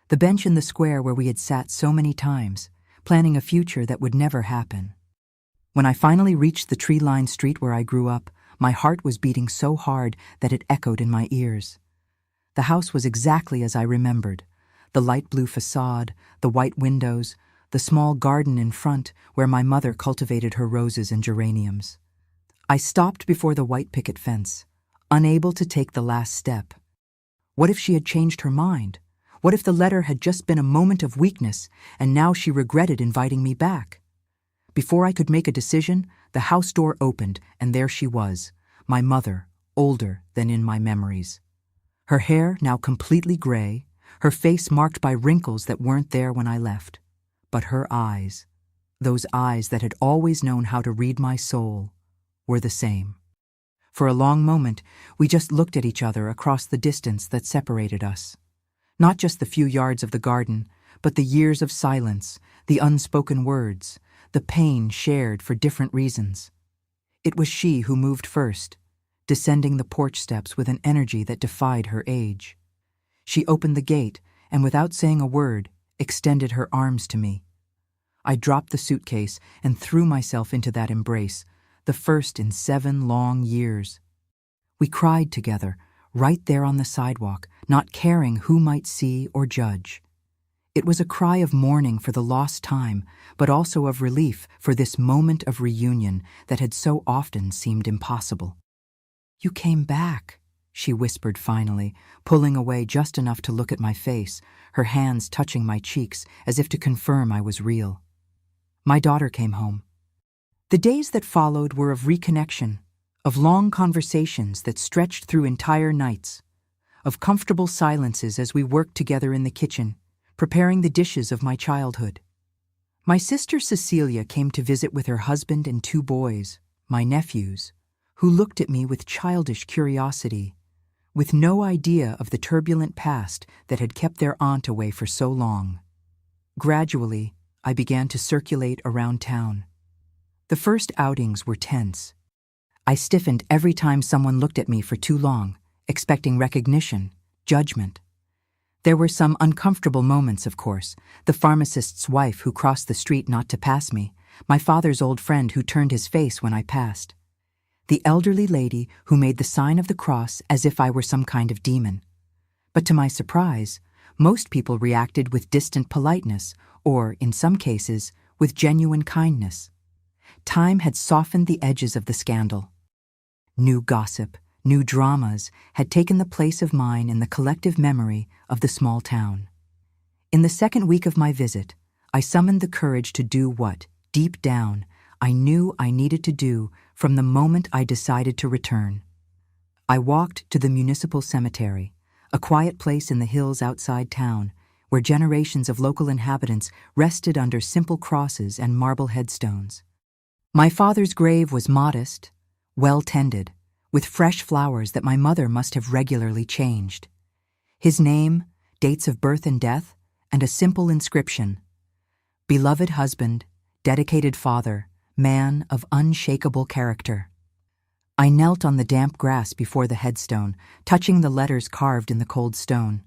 the bench in the square where we had sat so many times, planning a future that would never happen. When I finally reached the tree-lined street where I grew up, my heart was beating so hard that it echoed in my ears. The house was exactly as I remembered. The light blue facade, the white windows, the small garden in front where my mother cultivated her roses and geraniums. I stopped before the white picket fence, unable to take the last step. What if she had changed her mind? What if the letter had just been a moment of weakness and now she regretted inviting me back? Before I could make a decision, the house door opened and there she was, my mother, older than in my memories. Her hair now completely gray, her face marked by wrinkles that weren't there when I left. But her eyes, those eyes that had always known how to read my soul, were the same. For a long moment, we just looked at each other across the distance that separated us. Not just the few yards of the garden, but the years of silence, the unspoken words, the pain shared for different reasons. It was she who moved first, descending the porch steps with an energy that defied her age. She opened the gate and, without saying a word, extended her arms to me. I dropped the suitcase and threw myself into that embrace, the first in 7 long years. We cried together, right there on the sidewalk, not caring who might see or judge. It was a cry of mourning for the lost time, but also of relief for this moment of reunion that had so often seemed impossible. "You came back," she whispered finally, pulling away just enough to look at my face, her hands touching my cheeks as if to confirm I was real. My daughter came home. The days that followed were of reconnection, of long conversations that stretched through entire nights, of comfortable silences as we worked together in the kitchen, preparing the dishes of my childhood. My sister Cecilia came to visit with her husband and 2 boys, my nephews, who looked at me with childish curiosity, with no idea of the turbulent past that had kept their aunt away for so long. Gradually, I began to circulate around town. The first outings were tense. I stiffened every time someone looked at me for too long, expecting recognition, judgment. There were some uncomfortable moments, of course. The pharmacist's wife who crossed the street not to pass me, my father's old friend who turned his face when I passed, the elderly lady who made the sign of the cross as if I were some kind of demon. But to my surprise, most people reacted with distant politeness, or, in some cases, with genuine kindness. Time had softened the edges of the scandal. New gossip, new dramas had taken the place of mine in the collective memory of the small town. In the second week of my visit, I summoned the courage to do what, deep down, I knew I needed to do from the moment I decided to return. I walked to the municipal cemetery, a quiet place in the hills outside town, where generations of local inhabitants rested under simple crosses and marble headstones. My father's grave was modest, well-tended, with fresh flowers that my mother must have regularly changed. His name, dates of birth and death, and a simple inscription: "Beloved husband, dedicated father, man of unshakable character." I knelt on the damp grass before the headstone, touching the letters carved in the cold stone.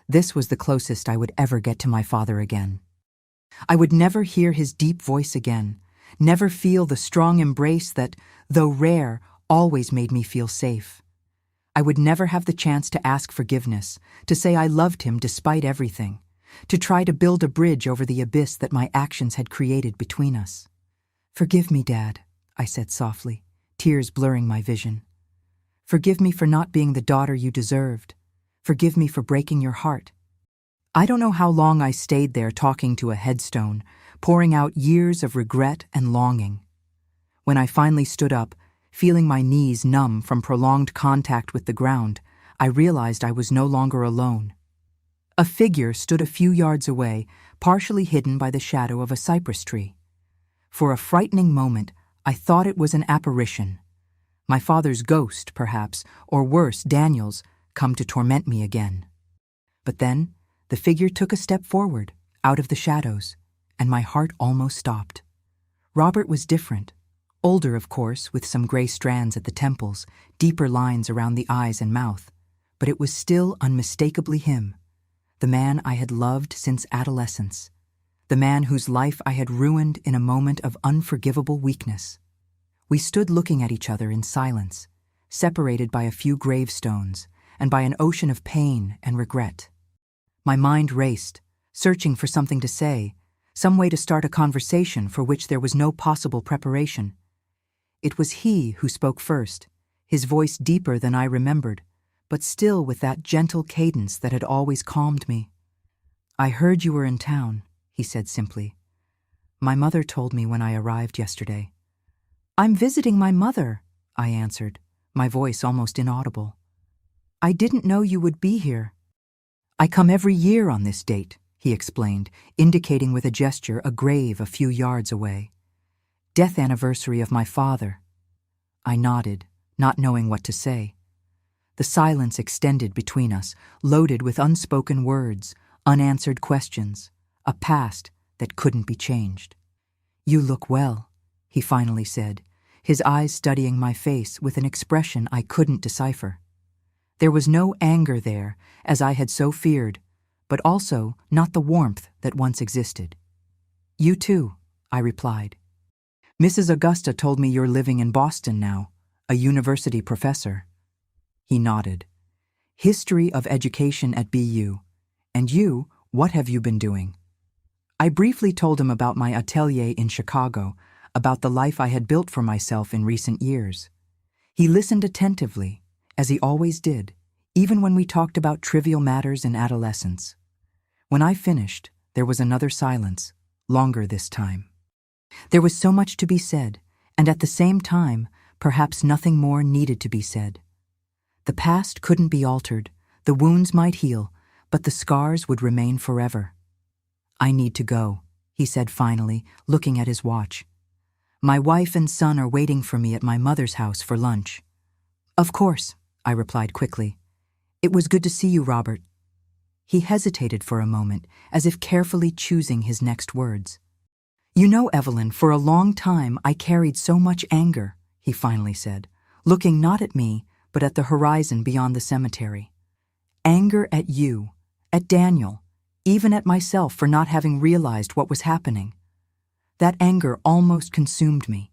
This was the closest I would ever get to my father again. I would never hear his deep voice again, never feel the strong embrace that, though rare, always made me feel safe. I would never have the chance to ask forgiveness, to say I loved him despite everything, to try to build a bridge over the abyss that my actions had created between us. "Forgive me, Dad," I said softly, tears blurring my vision. "Forgive me for not being the daughter you deserved. Forgive me for breaking your heart." I don't know how long I stayed there talking to a headstone, pouring out years of regret and longing. When I finally stood up, feeling my knees numb from prolonged contact with the ground, I realized I was no longer alone. A figure stood a few yards away, partially hidden by the shadow of a cypress tree. For a frightening moment, I thought it was an apparition. My father's ghost, perhaps, or worse, Daniel's, come to torment me again. But then, the figure took a step forward, out of the shadows, and my heart almost stopped. Robert was different. Older, of course, with some gray strands at the temples, deeper lines around the eyes and mouth, but it was still unmistakably him, the man I had loved since adolescence, the man whose life I had ruined in a moment of unforgivable weakness. We stood looking at each other in silence, separated by a few gravestones and by an ocean of pain and regret. My mind raced, searching for something to say, some way to start a conversation for which there was no possible preparation. It was he who spoke first, his voice deeper than I remembered, but still with that gentle cadence that had always calmed me. "I heard you were in town," he said simply. "My mother told me when I arrived yesterday." "I'm visiting my mother," I answered, my voice almost inaudible. "I didn't know you would be here." "I come every year on this date," he explained, indicating with a gesture a grave a few yards away. "Death anniversary of my father." I nodded, not knowing what to say. The silence extended between us, loaded with unspoken words, unanswered questions, a past that couldn't be changed. "You look well," he finally said, his eyes studying my face with an expression I couldn't decipher. There was no anger there, as I had so feared, but also not the warmth that once existed. "You too," I replied. "Mrs. Augusta told me you're living in Boston now, a university professor." He nodded. "History of education at BU. And you, what have you been doing?" I briefly told him about my atelier in Chicago, about the life I had built for myself in recent years. He listened attentively, as he always did, even when we talked about trivial matters in adolescence. When I finished, there was another silence, longer this time. There was so much to be said, and at the same time, perhaps nothing more needed to be said. The past couldn't be altered, the wounds might heal, but the scars would remain forever. "I need to go," he said finally, looking at his watch. "My wife and son are waiting for me at my mother's house for lunch." "Of course," I replied quickly. "It was good to see you, Robert." He hesitated for a moment, as if carefully choosing his next words. "You know, Evelyn, for a long time I carried so much anger," he finally said, looking not at me, but at the horizon beyond the cemetery. "Anger at you, At Daniel, even at myself for not having realized what was happening. That anger almost consumed me.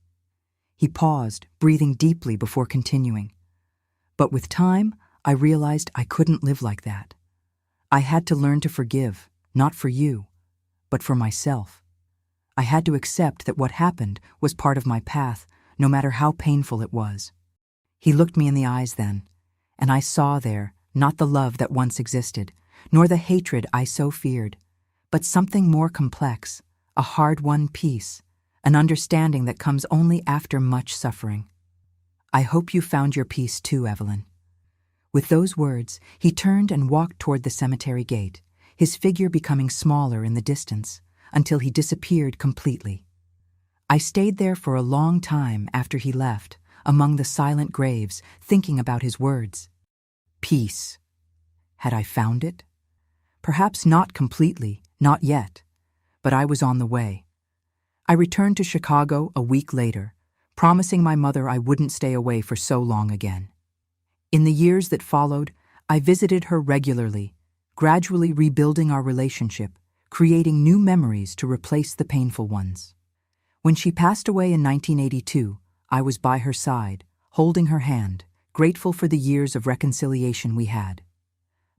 He paused, breathing deeply before continuing. But with time, I realized I couldn't live like that. I had to learn to forgive, not for you, but for myself. I had to accept that what happened was part of my path, no matter how painful it was. He looked me in the eyes then, and I saw there not the love that once existed, nor the hatred I so feared, but something more complex, a hard-won peace, an understanding that comes only after much suffering. I hope you found your peace too, Evelyn. With those words, he turned and walked toward the cemetery gate, his figure becoming smaller in the distance, until he disappeared completely. I stayed there for a long time after he left, among the silent graves, thinking about his words. Peace. Had I found it? Perhaps not completely, not yet, but I was on the way. I returned to Chicago a week later, promising my mother I wouldn't stay away for so long again. In the years that followed, I visited her regularly, gradually rebuilding our relationship, creating new memories to replace the painful ones. When she passed away in 1982, I was by her side, holding her hand, grateful for the years of reconciliation we had.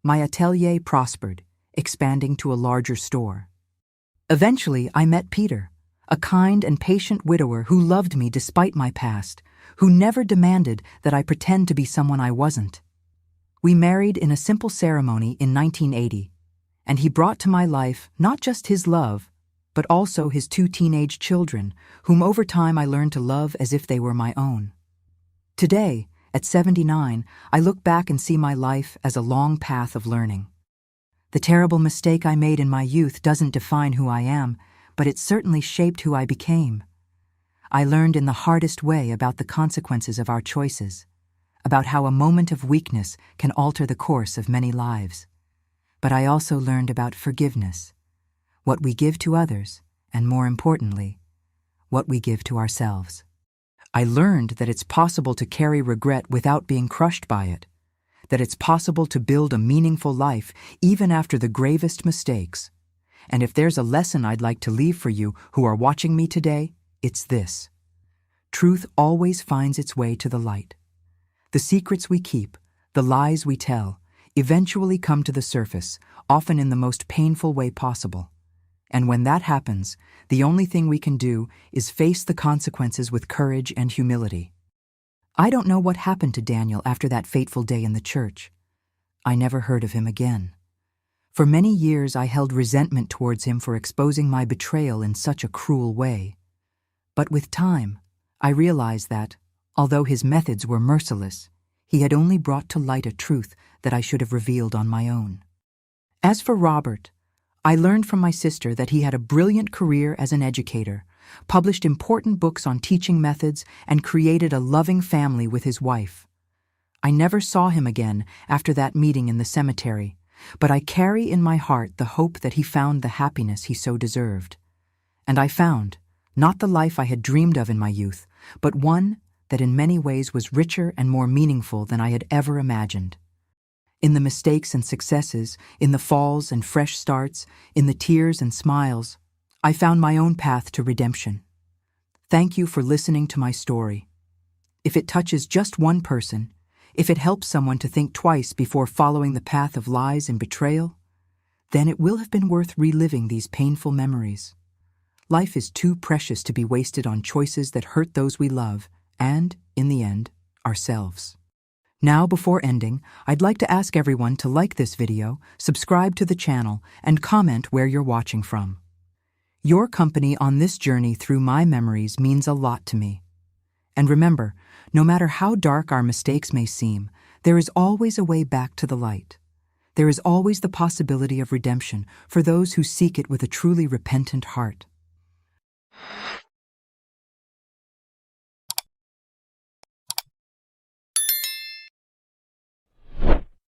My atelier prospered, expanding to a larger store. Eventually, I met Peter, a kind and patient widower who loved me despite my past, who never demanded that I pretend to be someone I wasn't. We married in a simple ceremony in 1980, and he brought to my life not just his love, but also his 2 teenage children, whom over time I learned to love as if they were my own. Today, at 79, I look back and see my life as a long path of learning. The terrible mistake I made in my youth doesn't define who I am, but it certainly shaped who I became. I learned in the hardest way about the consequences of our choices, about how a moment of weakness can alter the course of many lives. But I also learned about forgiveness, what we give to others, and more importantly, what we give to ourselves. I learned that it's possible to carry regret without being crushed by it, that it's possible to build a meaningful life even after the gravest mistakes. And if there's a lesson I'd like to leave for you who are watching me today, it's this. Truth always finds its way to the light. The secrets we keep, the lies we tell, eventually come to the surface, often in the most painful way possible. And when that happens, the only thing we can do is face the consequences with courage and humility. I don't know what happened to Daniel after that fateful day in the church. I never heard of him again. For many years I held resentment towards him for exposing my betrayal in such a cruel way. But with time, I realized that, although his methods were merciless, he had only brought to light a truth that I should have revealed on my own. As for Robert, I learned from my sister that he had a brilliant career as an educator, published important books on teaching methods, and created a loving family with his wife. I never saw him again after that meeting in the cemetery, but I carry in my heart the hope that he found the happiness he so deserved. And I found, not the life I had dreamed of in my youth, but one that in many ways was richer and more meaningful than I had ever imagined. In the mistakes and successes, in the falls and fresh starts, in the tears and smiles, I found my own path to redemption. Thank you for listening to my story. If it touches just one person, if it helps someone to think twice before following the path of lies and betrayal, then it will have been worth reliving these painful memories. Life is too precious to be wasted on choices that hurt those we love and, in the end, ourselves. Now, before ending, I'd like to ask everyone to like this video, subscribe to the channel, and comment where you're watching from. Your company on this journey through my memories means a lot to me. And remember, no matter how dark our mistakes may seem, there is always a way back to the light. There is always the possibility of redemption for those who seek it with a truly repentant heart.